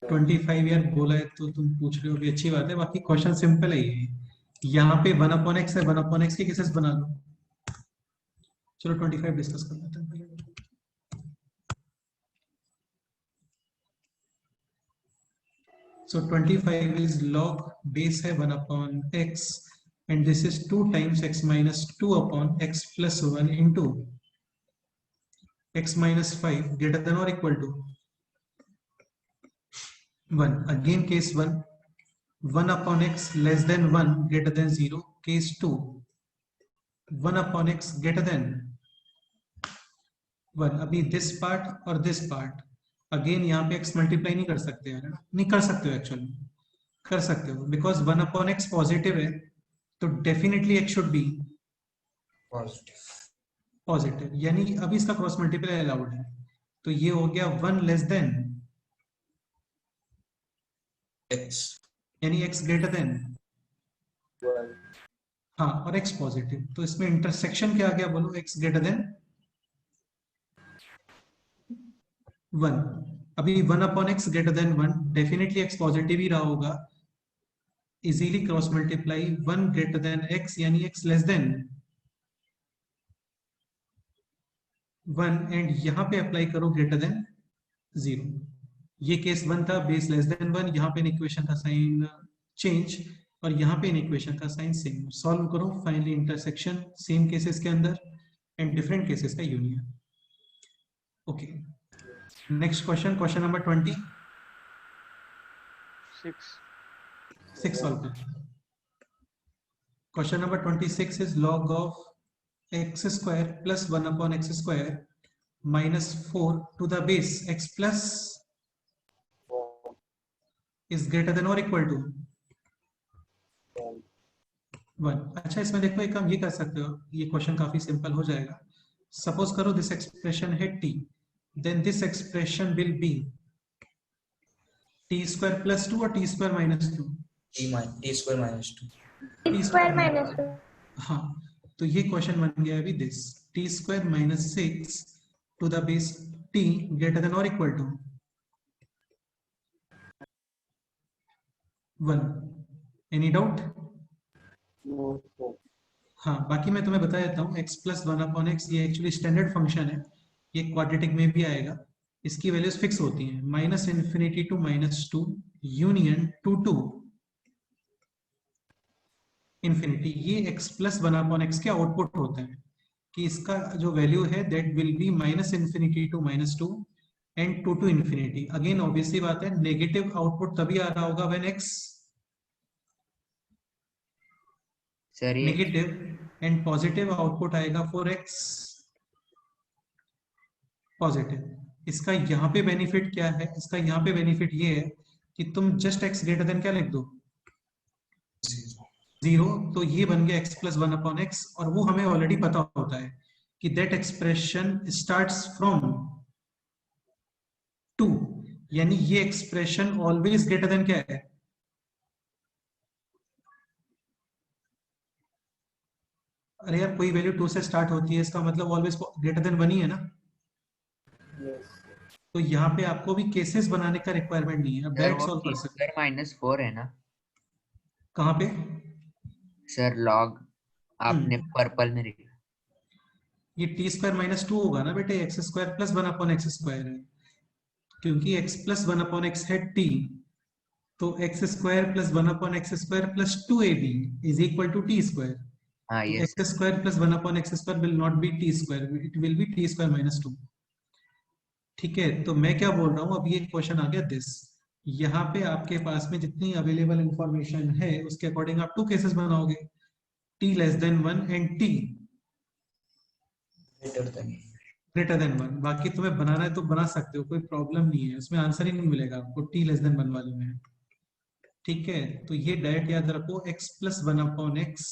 25 यार बोला है तो तुम पूछ रहे हो, भी अच्छी बात है. बाकी क्वेश्चन सिंपल है ये. यहाँ पे 1 upon x है, 1 upon x के केसेस बना लो. चलो 25 डिस्कस कर लेते हैं पहले. So 25 is log base है 1 upon x and this is 2 times x minus 2 upon x plus 1 into x minus 5 greater than or equal to 1. Again case 1. 1 upon x less than 1 greater than 0. Case 2. 1 upon x greater than 1. अभी this part और this part. Again यहाँ पे x multiply नहीं कर सकते हैं, नहीं कर सकते हो एक्चुअली, कर सकते हो because 1 upon x पॉजिटिव है तो definitely x should be positive, यानी अभी इसका क्रॉस मल्टीप्लाई अलाउड है। तो ये हो गया 1 लेस देन x, यानी x ग्रेटर देन, हाँ, और x पॉजिटिव। तो इसमें इंटरसेक्शन क्या आ गया बोलो, x ग्रेटर देन 1। अभी 1 upon x greater than 1, definitely x positive ही रहा होगा, easily cross multiply 1 greater than x यानी x लेस देन 1 एंड यहाँ पे अप्लाई करो ग्रेटर देन 0। ये केस 1 था, बेस लेस देन 1, यहाँ पे इन इक्वेशन का साइन चेंज और यहाँ पे इन इक्वेशन का साइन सेम। सॉल्व करो, फाइनली इंटरसेक्शन सेम केसेस के अंदर एंड डिफरेंट केसेस का union. Okay, next question, question number 26 solve करते हैं। Question number 26 is log of x square plus 1 upon x square minus 4 to the base x plus is greater than or equal to 1। अच्छा, इसमें देखो एक काम ये कर सकते हो, ये क्वेश्चन काफी सिंपल हो जाएगा। सपोज करो दिस एक्सप्रेशन है t, then this expression will be t square plus 2 or t square minus 2? t square minus 2. t square minus 2. हाँ, तो ये क्वेश्चन बन गया अभी this t square minus 6 to the base t greater than or equal to 1। Any doubt? हाँ, बाकी मैं तुम्हें बता देता हूँ, x plus 1 upon x ये एक्चुअली स्टैंडर्ड फंक्शन है, ये क्वाड्रेटिक में भी आएगा, इसकी वैल्यूज फिक्स होती हैं, -∞ to -2 यूनियन 2 to इंफिनिटी। ये x plus 1 upon x के आउटपुट होते हैं कि इसका जो वैल्यू है that will be -∞ to -2 and 2 to infinity. Again obviously बात है, नेगेटिव आउटपुट तभी आ रहा होगा when x negative and positive output आएगा फॉर x पॉजिटिव। इसका यहाँ पे बेनिफिट क्या है, इसका यहाँ पे बेनिफिट ये है कि तुम जस्ट x ग्रेटर देन क्या लिख दो 0, तो ये बन गया x plus 1 upon x, और वो हमें ऑलरेडी पता होता है कि दैट एक्सप्रेशन स्टार्ट्स फ्रॉम 2, यानी ये एक्सप्रेशन ऑलवेज ग्रेटर देन क्या है, अरे यार कोई वैल्यू 2 से स्टार्ट होती है, इसका मतलब ऑलवेज ग्रेटर देन 1 ही है ना। तो यहाँ पे आपको भी केसेस बनाने का रिक्वायरमेंट नहीं है, अब डायरेक्ट सॉल्व कर सकते हैं। -4 है ना कहाँ पे सर? लॉग आपने पर्पल में लिखा, ये t स्क्वायर माइनस 2 होगा ना बेटे, x square plus 1 upon x square है, क्योंकि x प्लस 1 अपॉन x है t, तो x square plus 1 upon x square plus 2ab is equal to t square. हाँ yes x square plus 1 upon x square will not be t square, it will be t square minus 2। ठीक है, तो मैं क्या बोल रहा हूँ, अब ये क्वेश्चन आ गया दिस, यहाँ पे आपके पास में जितनी अवेलेबल इंफॉर्मेशन है उसके अकॉर्डिंग आप 2 केसेस बनाओगे, t less than 1 and t greater than 1। बाकी तुम्हें बनाना है तो बना सकते हो, कोई प्रॉब्लम नहीं है, उसमें आंसर ही नहीं मिलेगा आपको t लेस देन 1 वाले में। ठीक है, तो ये डायरेक्ट याद रखो, x प्लस 1 अपॉन x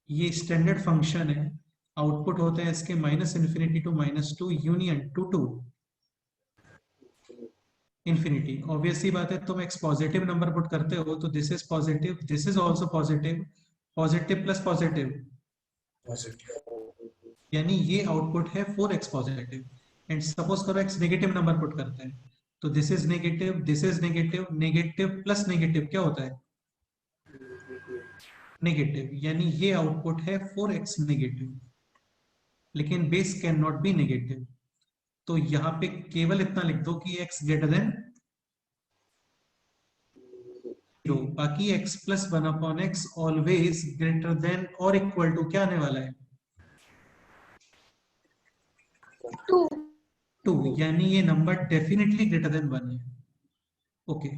ये स्टैंडर्ड फंक्शन है, आउटपुट होते हैं इसके -∞ to -2 union 2 to infinity. Obviously बात है, तुम x पॉजिटिव नंबर पुट करते हो तो this is positive, this is also positive, positive plus positive, यानी ये आउटपुट है 4x पॉजिटिव। एंड सपोज करो x नेगेटिव नंबर पुट करते हैं तो this is negative, this is negative, negative plus negative क्या होता है नेगेटिव, यानी ये आउटपुट है 4x नेगेटिव, लेकिन base can not be negative. तो यहाँ पे केवल इतना लिख दो कि x ग्रेटर देन बाकी x plus one upon x always greater than और इक्वल टू क्या आने वाला है? 2. 2, यानी ये नंबर डेफिनेटली ग्रेटर देन 1 है। ओके,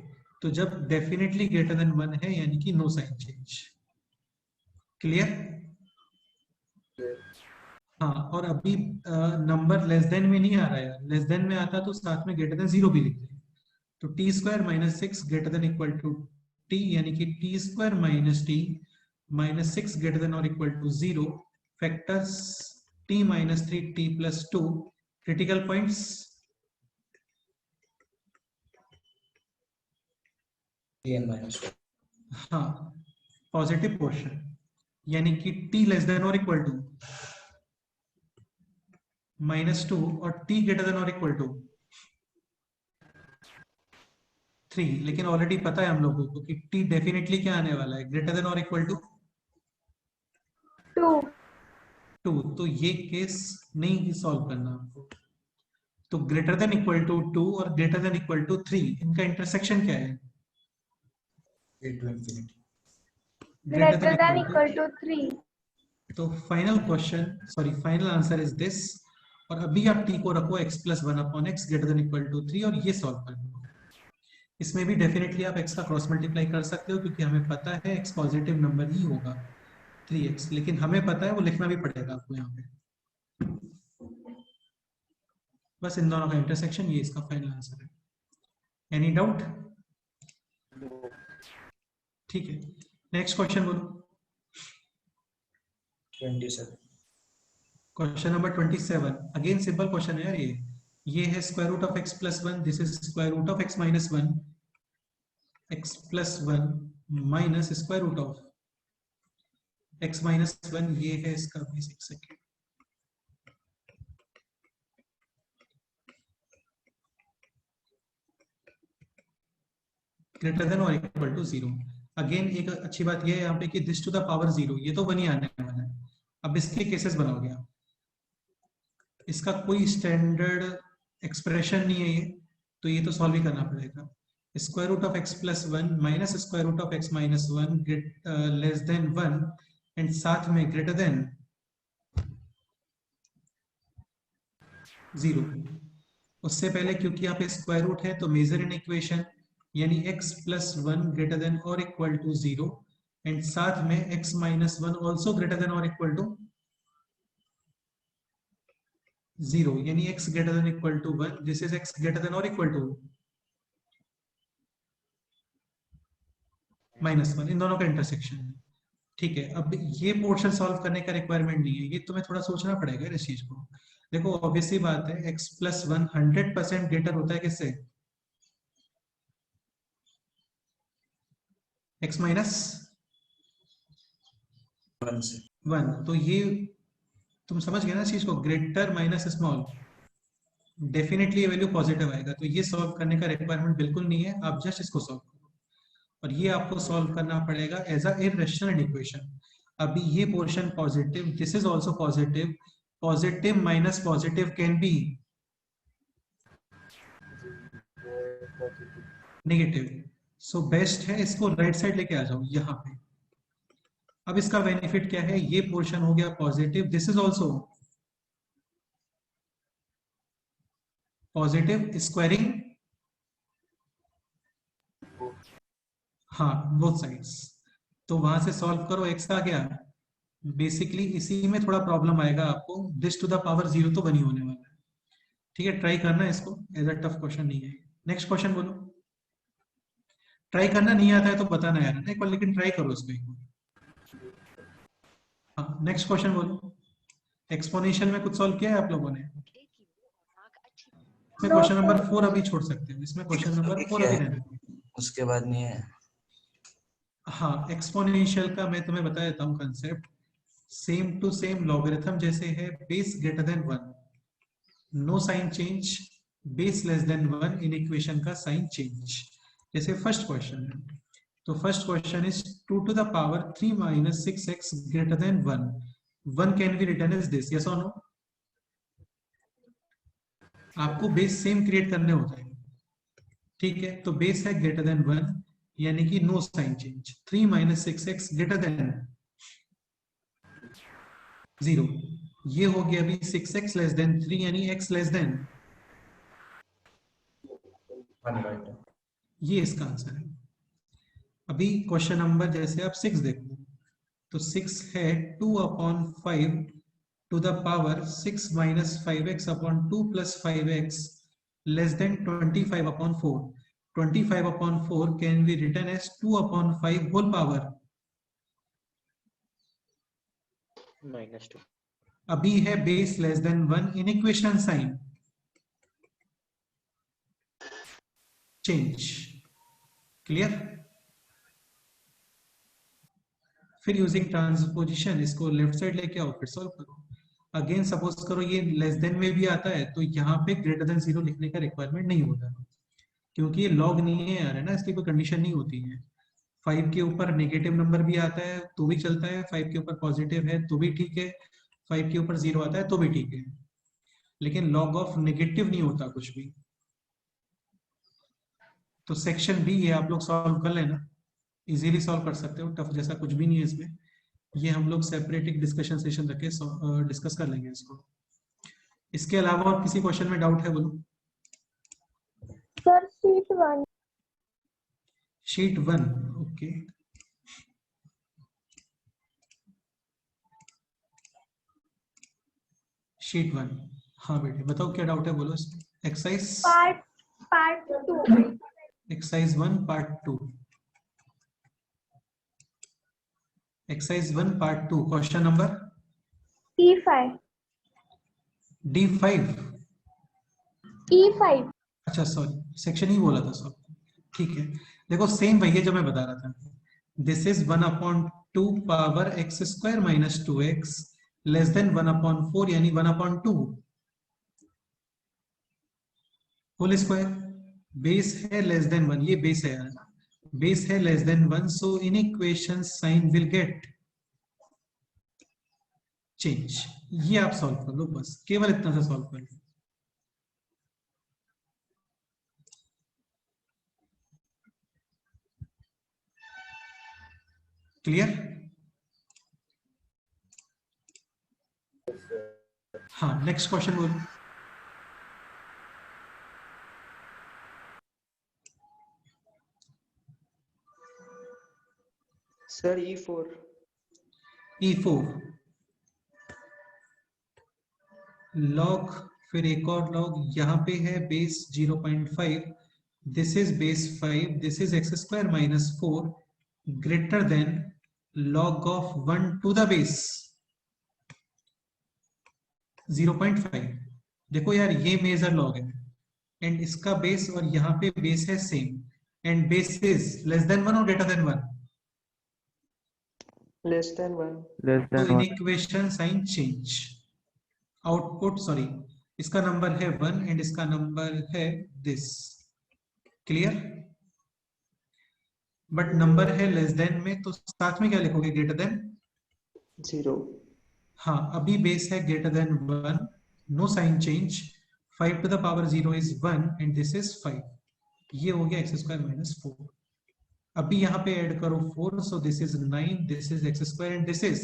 तो जब डेफिनेटली ग्रेटर देन 1 है यानी कि नो साइन चेंज। क्लियर? हाँ, और अभी नंबर लेस देन में नहीं आ रहा है, लेस देन में आता तो साथ में ग्रेटर देन 0 भी लिखते हैं। तो t square minus 6 greater than equal to t, यानी कि T square minus T minus 6 greater than और equal to 0, factors t minus 3 t plus 2, critical points tn minus 2. हाँ, पॉजिटिव पोर्शन यानी कि t लेस देन और equal to -2 और t greater than और equal to 3, लेकिन ऑलरेडी पता है हम लोगों को कि t डेफिनेटली क्या आने वाला है, ग्रेटर देन और इक्वल टू 2. 2। तो ये केस नहीं सॉल्व करना आपको। तो ग्रेटर देन इक्वल टू 2 और ग्रेटर देन इक्वल टू 3, इनका इंटरसेक्शन क्या है? to infinity. Greater than equal to 3. तो final question, sorry final answer is this. और अभी आप t को रखो x plus one upon x greater than equal to 3 और ये सॉल्व कर लो। इसमें भी डेफिनेटली आप x का क्रॉस मल्टीप्लाई कर सकते हो क्योंकि हमें पता है x पॉजिटिव नंबर ही होगा 3x, लेकिन हमें पता है वो लिखना भी पड़ेगा आपको यहाँ पे। बस इन दोनों का इंटरसेक्शन, ये इसका फाइनल आंसर है। Any doubt? ठीक है, नेक्स्ट क्वेश्चन बोलो। 27. Question number 27, again simple question है यार। ये है square root of x plus 1, this is square root of x minus 1, x plus 1 minus square root of x minus 1, ये है इसका बेसिक सेकेंड। ग्रेटर देन और equal to 0। Again एक अच्छी बात ये है यहाँ पे कि दिस टू द पावर 0, ये तो बनी आने वाला है। अब इसके केसेस बनाओगे आप, इसका कोई स्टैंडर्ड एक्सप्रेशन नहीं है ये, तो ये तो सॉल्व ही करना पड़ेगा। Square root of x plus 1 minus square root of x minus 1 less than 1 and साथ में ग्रेटर देन 0। उससे पहले क्योंकि यहाँ पे स्क्वायर रूट है तो मेजर इन इक्वेशन, यानी x प्लस 1 ग्रेटर देन और इक्वल टू 0 एंड साथ में x minus 1 also greater than और इक्वल टू 0, यानी x greater than equal to 1, this is x greater than और इक्वल टू -1, इन दोनों का इंटरसेक्शन है। ठीक है, अब ये पोर्शन सॉल्व करने का रिक्वायरमेंट नहीं है, ये तुम्हें थोड़ा सोचना पड़ेगा इस चीज को। देखो ऑब्वियसली बात है, x प्लस 1 100% ग्रेटर होता है किससे? x minus 1। तो ये तुम समझ गए ना चीज को, ग्रेटर माइनस स्मॉल, डेफिनेटली ये वैल्यू पॉजिटिव आएगा। तो ये सॉल्व करने का रिक्वायरमेंट बिल्कुल नहीं है, आप जस्ट इसको सॉल्व करो। और ये आपको सॉल्व करना पड़ेगा एज अ इररेशनल इक्वेशन। अभी ये portion positive, this is also positive, positive minus positive can B negative. So best है इसको राइट साइड लेके आ जाओ यहाँ पे। अब इसका बेनिफिट क्या है, ये पोर्शन हो गया positive, this is also positive, squaring हाँ बोथ साइड्स। तो वहां से सॉल्व करो, x आ गया। बेसिकली इसी में थोड़ा प्रॉब्लम आएगा आपको, दिस टू द पावर 0 तो बनी होने वाला है। ठीक है, ट्राई करना इसको, एज अ टफ क्वेश्चन नहीं है। नेक्स्ट क्वेश्चन बोलो। ट्राई करना नहीं आता है तो बताना यार एक बार, लेकिन ट्राई करो इसको एक बार। हाँ, नेक्स्ट क्वेश्चन बोलो। एक्सपोनेंशियल में कुछ सॉल्व किया है आप लोगों ने? इसमें No, क्वेश्चन नंबर sir. 4 अभी छोड़ सकते हैं, इसमें क्वेश्चन नंबर 4 अभी रहने दो। उसके बाद नहीं है। हाँ, एक्सपोनेंशियल का मैं तुम्हें बता देता हूँ concept. Same to same logarithm जैसे है, base greater than 1 no sign change, base less than 1 inequation का साइन चेंज। जैसे फर्स्ट क्वेश्चन है, तो first question is 2 to the power 3 minus 6x greater than 1. 1 can be written as this, yes or no? आपको base same create करने होता है। ठीक है, तो बेस है ग्रेटर देन 1 यानी कि no sign change. 3 minus 6x greater than 0, ये हो गया अभी 6x लेस देन 3 यानी x लेस देन, 1/2। ये इसका आंसर है। अभी क्वेश्चन नंबर जैसे आप 6 देखो तो 6 है 2/5 to the power 6 minus 5x upon 2 plus 5x less than 25/4। 25/4 can be written as 2/5 whole power. -2। अभी है base less than 1 in equation sign change. Clear? फिर यूजिंग ट्रांसपोजिशन इसको लेफ्ट साइड लेके आओ, फिर सॉल्व करो। अगेन सपोज करो ये लेस देन में भी आता है तो यहाँ पे ग्रेटर देन 0 लिखने का रिक्वायरमेंट नहीं होता, क्योंकि ये लॉग नहीं है यार, है ना, इसकी कोई कंडीशन नहीं होती है। 5 के ऊपर नेगेटिव नंबर भी आता है तो भी चलता है, 5 के ऊपर पॉजिटिव है तो भी ठीक है, 5 के ऊपर 0 आता है तो भी ठीक है, लेकिन लॉग ऑफ नेगेटिव नहीं होता कुछ भी। तो सेक्शन बी ये आप लोग सॉल्व कर लेना, इजीली सॉल्व कर सकते हो, टफ जैसा कुछ भी नहीं है इसमें। ये हम लोग सेपरेट एक डिस्कशन सेशन रख के डिस्कस कर लेंगे इसको। इसके अलावा और किसी क्वेश्चन में डाउट है बोलो। Sir sheet 1। Sheet 1 okay. Sheet 1 हाँ बेटे बताओ क्या डाउट है बोलो इसमें। Exercise part 2। Exercise 1 part 2। Exercise 1 part 2 question number E5। D5। E5। अच्छा सॉरी सेक्शन ही बोला था सब, ठीक है। देखो सेम वही है जो मैं बता रहा था, this is 1/2 power x square minus 2x less than 1/4 यानी 1/2 होल स्क्वायर। बेस है लेस देन 1, ये बेस है यार, बेस है less than 1, so in equation sign will get change. ये आप सॉल्व कर लो बस, केवल इतना सा सॉल्व कर लो। क्लियर? हाँ नेक्स्ट क्वेश्चन बोलो। Sir E4। E4 लॉग, फिर एक और लॉग, यहाँ पे है base 0.5, this is base 5, this is x square minus 4 greater then log of 1 to the base 0.5। देखो यार ये मेजर लॉग है एंड इसका बेस और यहाँ पे बेस है same and base is less than 1 और greater than 1, less than 1। Less तो than in 1। Equation sign change. Output sorry इसका नंबर है 1 एंड इसका नंबर है दिस। क्लियर? बट नंबर है लेस देन में तो साथ में क्या लिखोगे, ग्रेटर देन 0। हाँ अभी बेस है greater than 1, no sign change, 5 to the power 0 is 1 and this is 5, ये हो गया एक्स स्क्वायर माइनस 4। अभी यहाँ पे ऐड करो 4, सो this is 9, this is x square and this is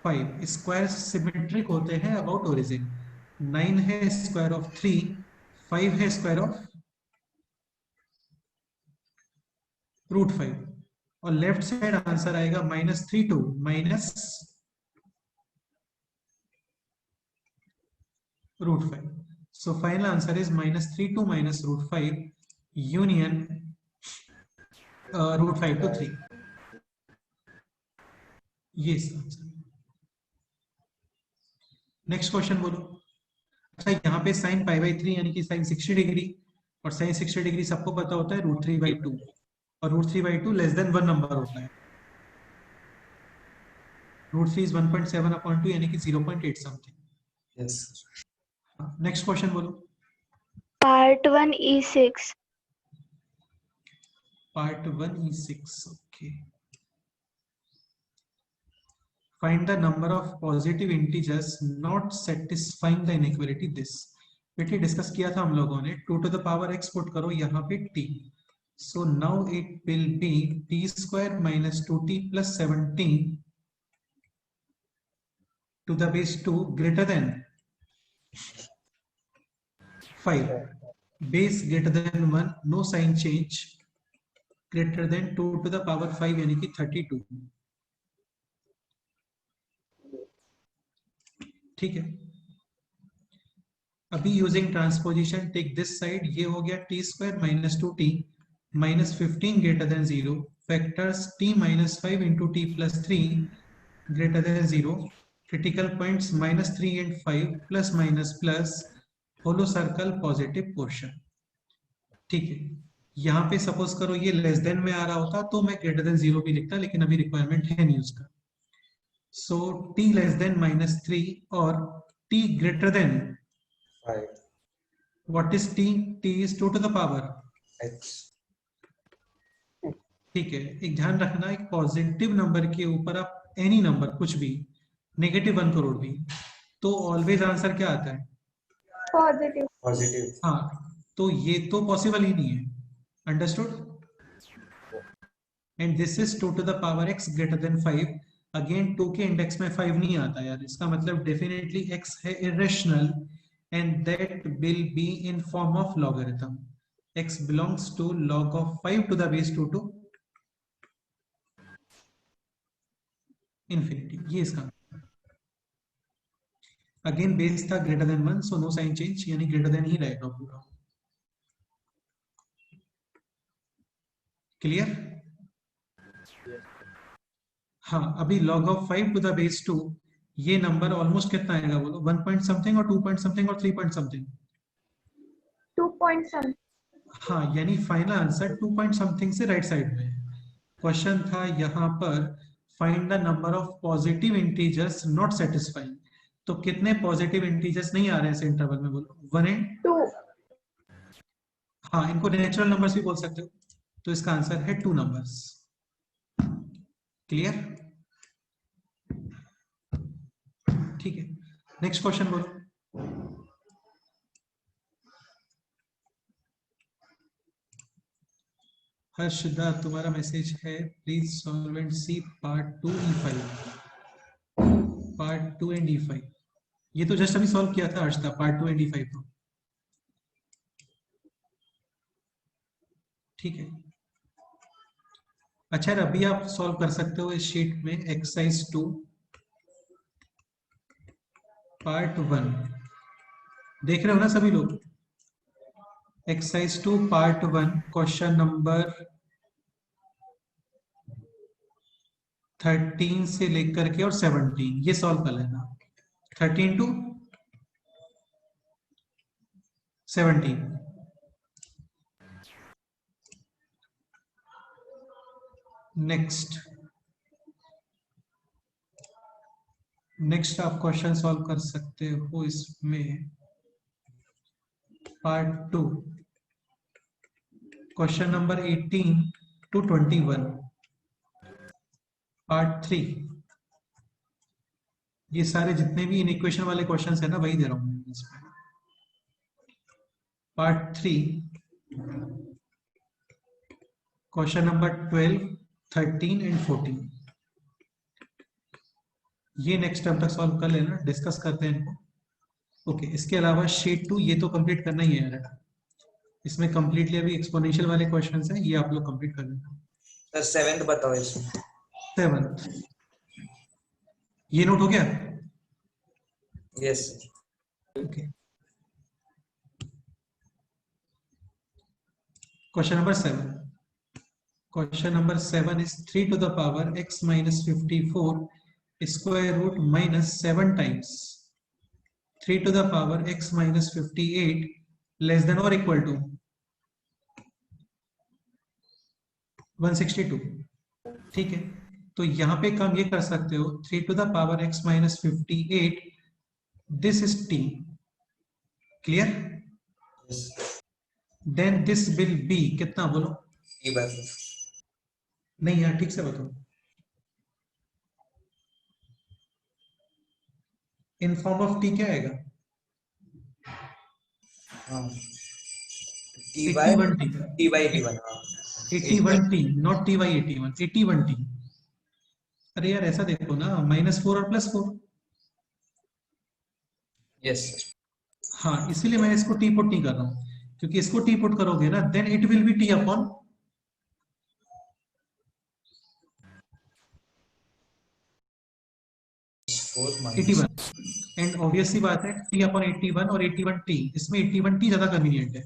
5। Square symmetric होते हैं अबाउट ओरिजिन। 9 है स्क्वायर ऑफ 3, 5 है स्क्वायर ऑफ √5 और लेफ्ट साइड आंसर आएगा -32 minus √5। So final answer is -32 minus √5 union √5 to 3। ये नेक्स्ट क्वेश्चन बोलो। अच्छा यहाँ पे साइन π/3 यानी कि साइन 60 डिग्री, और साइन 60 डिग्री सबको पता होता है √3/2 और √3/2 लेस देन 1 नंबर होता है। √3 इज 1.7/2 यानी कि 0.8 समथिंग। यस नेक्स्ट क्वेश्चन बोलो। Part 1 E6। Part 1 E6 okay. Find the number of positive integers not satisfying the inequality this। बेटे डिस्कस किया था हम लोगों ने, 2 to the power x put करो यहाँ पे t, so now it will be t square minus 2t plus 17 to the base 2 greater than 5, base greater than 1, no sign change, greater than 2 to the power 5 यानी कि 32। ठीक है, अभी using transposition take this side, ये हो गया t square minus 2t minus 15 greater than 0, factors t minus 5 into T plus 3 greater than 0, critical points minus 3 and 5 plus minus plus, hollow circle positive portion. ठीक है, यहाँ पे suppose करो ये less than में आ रहा होता तो मैं ग्रेटर देन 0 भी लिखता, लेकिन अभी रिक्वायरमेंट है नहीं उसका। सो t लेस देन माइनस 3 और t greater then, 5 what is t? t is 2 to the power x। ठीक है, एक ध्यान रखना, एक पॉजिटिव नंबर के ऊपर आप एनी नंबर कुछ भी, नेगेटिव 1 करोड़ भी, तो ऑलवेज आंसर क्या आता है? पॉजिटिव। पॉजिटिव। हाँ, तो ये तो पॉसिबल ही नहीं है। Understood? And this is 2 to the power x greater then 5। Again 2 के इंडेक्स में 5 नहीं आता यार, इसका मतलब डेफिनेटली x है irrational, and that will be in form of logarithm. X belongs to log of 5 to the base 2 to infinity. ये इसका अगेन बेस था greater than 1, so no sign change, यानी ग्रेटर देन ही रहेगा पूरा। Clear? हाँ, अभी log of 5 to the base 2, ये नंबर ऑलमोस्ट कितना आएगा बोलो? 1 पॉइंट समथिंग और 2 पॉइंट समथिंग और 3 पॉइंट समथिंग? 2 point something. हाँ, यानी फाइनल आंसर 2 पॉइंट समथिंग से राइट साइड में। क्वेश्चन था यहाँ पर find the number of positive integers not satisfying, तो कितने पॉजिटिव इंटीजर्स नहीं आ रहे हैं इस इंटरवल में बोलो? 1 एंड 2। हाँ, इनको नेचुरल नंबर्स भी बोल सकते हो, तो इसका आंसर है 2 नंबर्स। क्लियर? ठीक है, नेक्स्ट क्वेश्चन बोलो। हर्षदा, तुम्हारा मैसेज है, please solve and C part 2 E5, part 2 and E5। ये तो जस्ट अभी सॉल्व किया था हर्षदा, पार्ट 2 एंड E5 को। ठीक है, अच्छा यार, अभी आप सॉल्व कर सकते हो इस शीट में एक्सरसाइज 2 पार्ट 1, देख रहे हो ना सभी लोग? एक्सरसाइज 2 पार्ट 1 क्वेश्चन नंबर 13 से लेकर के और 17 ये सॉल्व कर लेना, 13 to 17। नेक्स्ट आप क्वेश्चन सॉल्व कर सकते हो इसमें part 2 question number 18 to 21, part 3। ये सारे जितने भी इनइक्वेशन वाले क्वेश्चंस है ना, वही दे रहा हूं इसमें। पार्ट 3 क्वेश्चन नंबर 12, 13 एंड 14, ये नेक्स्ट टाइम तक सॉल्व कर लेना, डिस्कस करते हैं इनको। ओके, इसके अलावा शीट 2 ये तो कंप्लीट करना ही है यार, इसमें कंप्लीटली अभी एक्सपोनेंशियल वाले क्वेश्चंस हैं, ये आप लोग कंप्लीट कर लेना। सर 7th बताओ इसमें। 7 ये नोट हो गया? Yes. Okay, question number 7, question number 7 is 3 to the power x minus 54 square root minus 7 times 3 to the power x minus 58 less than or equal to 162। ठीक है, तो यहाँ पे काम ये कर सकते हो, 3 to the power x minus 58, this is t, clear? Then this will be कितना बोलो? t/4। नहीं यार, ठीक से बताओ। इन फॉर्म ऑफ टी क्या आएगा? हाँ T bye 81t, T by 81 हाँ 81t, not t by 81, 81t। अरे यार ऐसा देखो ना, -4 और +4। यस हाँ, इसीलिए मैं इसको टी पुट नहीं कर रहा हूँ, क्योंकि इसको टी पुट करोगे ना, then it will be t upon 4 minus 81। And obviously बात है t अपॉन 81 और 81t, इसमें 81t ज्यादा कन्वीनियंट है।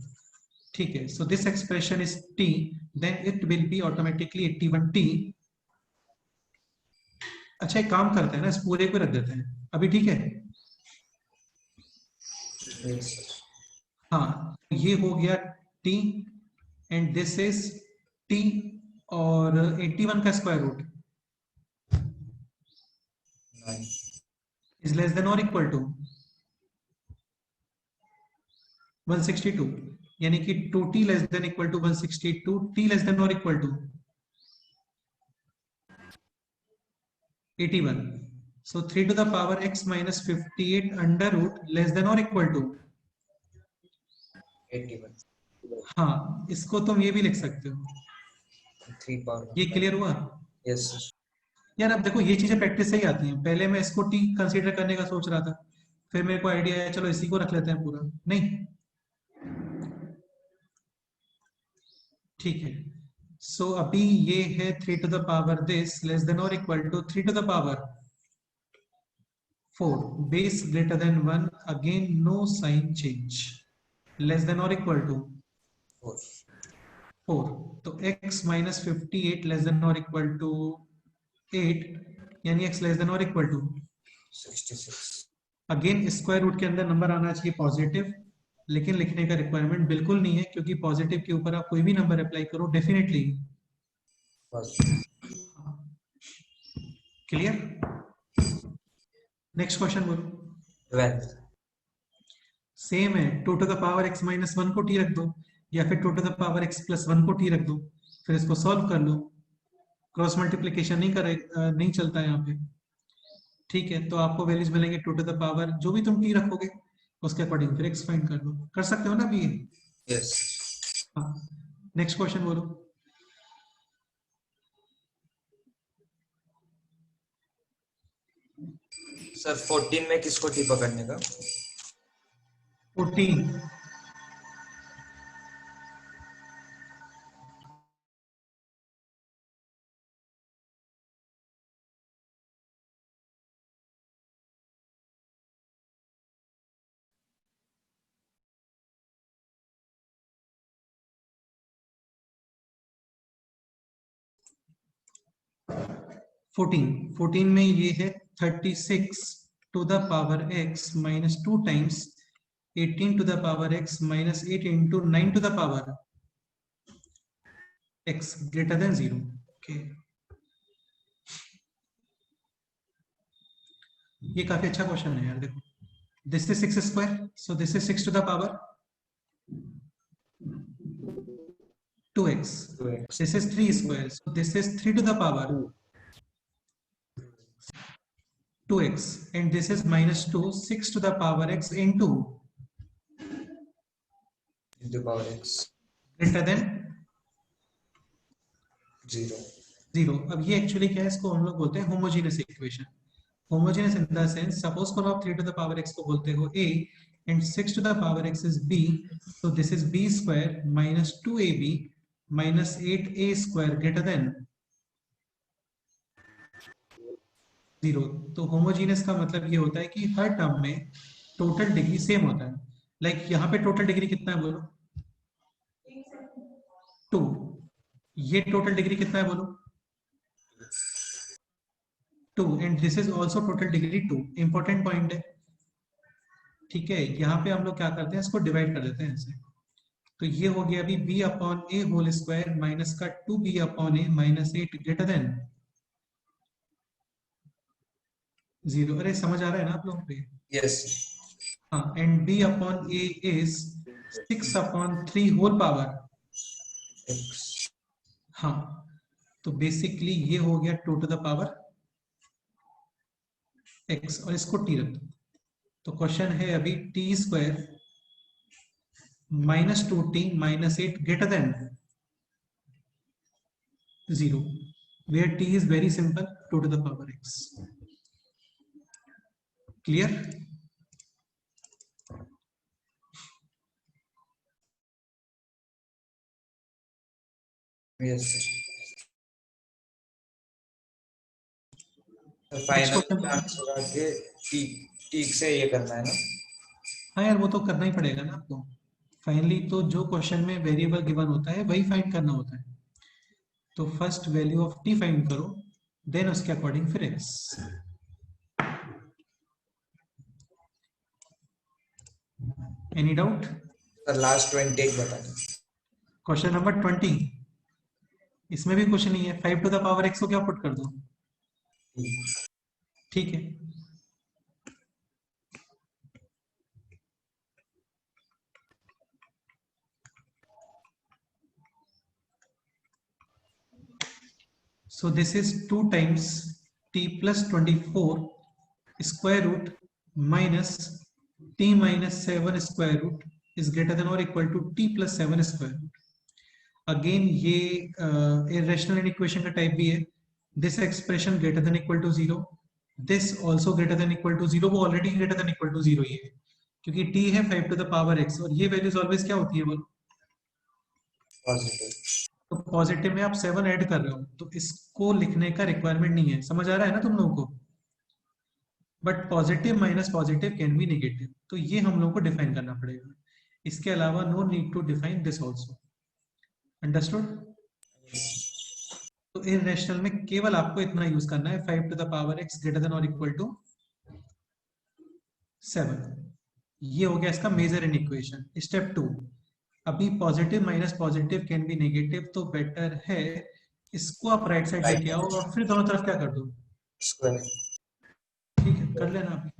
ठीक है, so this expression is t, then it will be automatically 81t। अच्छा एक काम करते हैं ना, इस पूरे को रख देते हैं अभी, ठीक है। यस हाँ, ये हो गया t and this is t, और 81 का square root 9 is less than और इक्वल टू 162, यानी कि 2t less than equal to 162, t less than और equal to 81। So 3 to the power x minus 58 under root less than or equal to, 81 हाँ इसको तुम ये भी लिख सकते हो। 3 पावर ये क्लियर हुआ? यस यार अब देखो ये चीजें प्रैक्टिस से ही आती हैं। पहले मैं इसको t कंसीडर करने का सोच रहा था, फिर मेरे को आइडिया आया चलो इसी को रख लेते हैं पूरा, नहीं ठीक है। सो अभी ये है 3 to the power this less than or equal to 3 to the power 4 base greater than 1, again no sign change, less than or equal to 4 4। तो x minus 58 लेस देन और इक्वल टू 8, यानी x लेस देन और equal to, 66 again square root के अंदर number आना चाहिए positive, लेकिन लिखने का रिक्वायरमेंट बिल्कुल नहीं है, क्योंकि पॉजिटिव के ऊपर आप कोई भी नंबर अप्लाई करो डेफिनेटली। क्लियर? नेक्स्ट क्वेश्चन बोलो। 12 सेम है, 2 to the power x minus 1 को t रख दो, या फिर 2 to the power x plus 1 को t रख दो, फिर इसको सॉल्व कर लो। क्रॉस मल्टीप्लीकेशन नहीं चलता है यहाँ पे। ठीक है, तो आपको वैल्यूज मिलेंगे 2 to the power, जो भी तुम t रखोगे उसके अकॉर्डिंग फिर x फाइंड कर लो। कर सकते हो ना अभी? यस हाँ, नेक्स्ट क्वेश्चन बोलो। सर 14 में किसको टी पकड़ने का? 14, फोर्टीन में ये है 36 to the power x minus 2 times 18 to the power x minus 8 into 9 to the power x greater than 0। okay, ये काफी अच्छा क्वेश्चन है यार। देखो, this is 6 square, so this is 6 to the power 2x, 2x this is 3 square, so this is 3 to the power 2x, and this is minus 2, 6 to the power x into into power x greater than 0 0। अब ये actually क्या है, इसको हम लोग बोलते हैं homogeneous equation. Homogeneous in the sense, suppose करो आप 3 to the power x को बोलते हो a and 6 to the power x is b, so this is b square minus 2ab minus 8a square greater than 0। तो homogeneous का मतलब ये होता है कि हर टर्म में टोटल डिग्री सेम होता है। लाइक यहाँ पे टोटल डिग्री कितना है बोलो? 2। ये टोटल डिग्री कितना है बोलो? 2, and this is also total degree 2। Important point है, ठीक है। यहाँ पे हम लोग क्या करते हैं, इसको डिवाइड कर देते हैं ऐसे। तो ये हो गया अभी b अपॉन ए होल स्क्वायर माइनस का 2b अपॉन ए माइनस 8 ग्रेटर देन 0। अरे समझ आ रहा है ना आप लोगों को? यस हाँ, and b upon a is 6 upon 3 whole power. x हाँ, तो बेसिकली ये हो गया 2 to the पावर x, और इसको t रख दो। तो क्वेश्चन है अभी t square minus 2t minus 8 greater than 0, where t is very simple, 2 to the power x. Clear? Yes, sir. तो Next फाइनल question. आंसर आके ठीक से ये करना है ना? हाँ यार, वो तो करना ही पड़ेगा ना आपको। फाइनली तो जो क्वेश्चन में वेरिएबल गिवन होता है वही फाइंड करना होता है। तो first value of T find करो, देन उसके अकॉर्डिंग फिर x. Any doubt? Sir last 20 बता दें। क्वेश्चन नंबर 20, इसमें भी कुछ नहीं है, 5 टू द पावर एक्स को क्या पुट कर दो, ठीक है। So this is 2 times t plus 24 square root minus t minus 7 square root is greater than or equal to t plus 7 square root. Again ये irrational inequation का type भी है। This expression greater than equal to 0, this also greater than equal to 0, वो already greater than equal to 0 ही है, क्योंकि t है 5 to the power x और ये वैल्यूज ऑलवेज क्या होती है बोलो? पॉजिटिव। तो पॉजिटिव में आप 7 ऐड कर रहे हो, तो इसको लिखने का रिक्वायरमेंट नहीं है। समझ आ रहा है ना तुम लोगों को? But positive minus positive can B negative, तो ये हम लोगों को डिफाइन करना पड़ेगा। इसके अलावा no need to define this also. Understood? तो इररेशनल में केवल आपको इतना यूज करना है, 5 to the power x greater than और इक्वल टू 7। ये हो गया इसका मेजर इन इक्वेशन। स्टेप 2, अभी positive minus positive can B negative, तो बेटर है इसको आप राइट साइड लेके आओ और फिर दोनों तरफ क्या कर दो, स्क्वायर। ठीक है, कर लेना। आप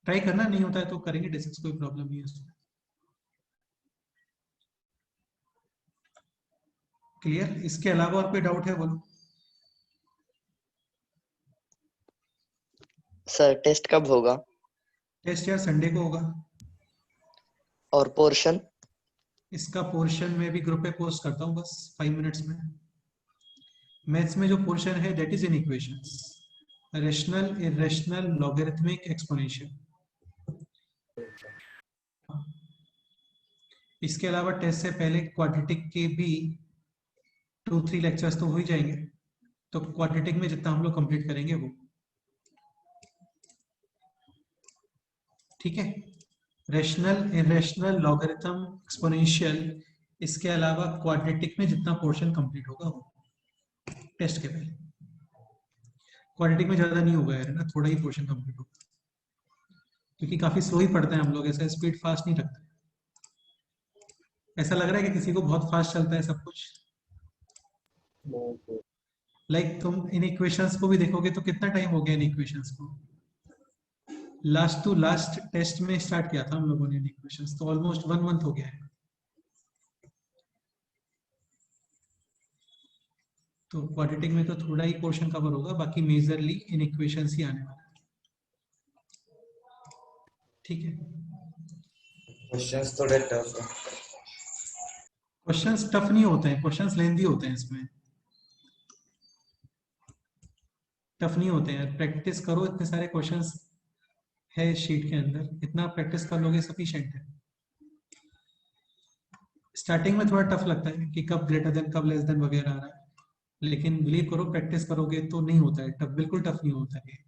ट्राई करना, नहीं होता है तो करेंगे डिस्कस, कोई प्रॉब्लम नहीं है उसमें। क्लियर? इसके अलावा और कोई डाउट है बोलो। सर टेस्ट कब होगा? टेस्ट यार संडे को होगा। और पोर्शन? इसका पोर्शन में भी ग्रुप पे पोस्ट करता हूँ बस 5 मिनट्स में। मैथ्स में जो पोर्शन है that is in equations, rational, irrational, logarithmic, exponential. इसके अलावा टेस्ट से पहले क्वाड्रेटिक के भी 2-3 लेक्चर्स तो हो ही जाएंगे, तो क्वाड्रेटिक में जितना हम लोग कंप्लीट करेंगे वो, ठीक है। रेशनल, इरेशनल, लॉगरिथम, एक्सपोनेंशियल, इसके अलावा क्वाड्रेटिक में जितना पोर्शन कंप्लीट होगा वो टेस्ट के पहले। क्वाड्रेटिक में ज्यादा नहीं होगा यार, ना थोड़ा ही पोर्शन कंप्लीट होगा, क्योंकि काफी स्लो ही पढ़ते हैं हम लोग, ऐसा स्पीड फास्ट नहीं रखते। ऐसा लग रहा है कि किसी को बहुत फास्ट चलता है सब कुछ। लाइक तुम इन इक्वेशंस को भी देखोगे तो कितना टाइम हो गया इन इक्वेशंस को, लास्ट टू लास्ट टेस्ट में स्टार्ट किया था हम लोगों ने इन इक्वेशंस, तो ऑलमोस्ट 1 मंथ हो गया है। तो क्वाड्रेटिक में तो थोड़ा ही पोर्शन कवर होगा, बाकी मेजरली इन इक्वेशंस ही आने वाला है, ठीक है। क्वेश्चंस थोड़े टफ है। क्वेश्चंस टफ नहीं होते हैं, क्वेश्चंस लेंथी होते हैं, इसमें टफ नहीं होते हैं। प्रैक्टिस करो, इतने सारे क्वेश्चंस है शीट के अंदर, इतना प्रैक्टिस कर लोगे सफिशिएंट है। स्टार्टिंग में थोड़ा टफ लगता है कि कब ग्रेटर देन कब लेस देन वगैरह आ रहा है, लेकिन बिलीव करो प्रैक्टिस करोगे तो नहीं होता है टफ, बिल्कुल टफ नहीं होता है।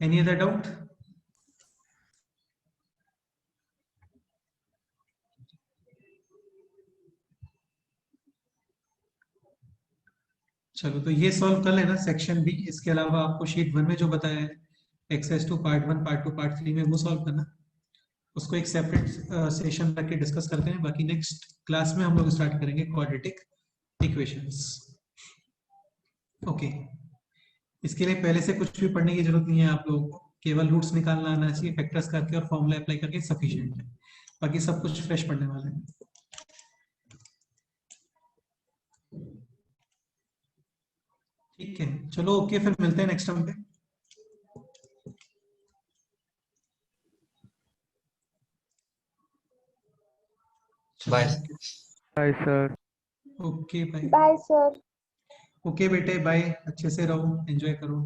Any other doubt? चलो तो ये सॉल्व कर लेना सेक्शन बी। इसके अलावा आपको शीट 1 में जो बताया है एक्सरसाइज 2 पार्ट 1 पार्ट 2 पार्ट 3 में वो सॉल्व करना, उसको एक सेपरेट सेशन रख के डिस्कस करते हैं। बाकी नेक्स्ट क्लास में हम लोग स्टार्ट करेंगे क्वाड्रेटिक इक्वेशंस। ओके, इसके लिए पहले से कुछ भी पढ़ने की जरूरत नहीं है आप लोगों को, केवल रूट्स निकालना आना चाहिए, फैक्टर्स करके और फॉर्मूला अप्लाई करके सफिशिएंट है, बाकी सब कुछ फ्रेश पढ़ने वाले हैं। ठीक है, चलो ओके, फिर मिलते हैं नेक्स्ट टाइम पे। Bye. Bye sir. Okay bye. Bye sir. Okay बेटे बाय, अच्छे से रहो, एंजॉय करो।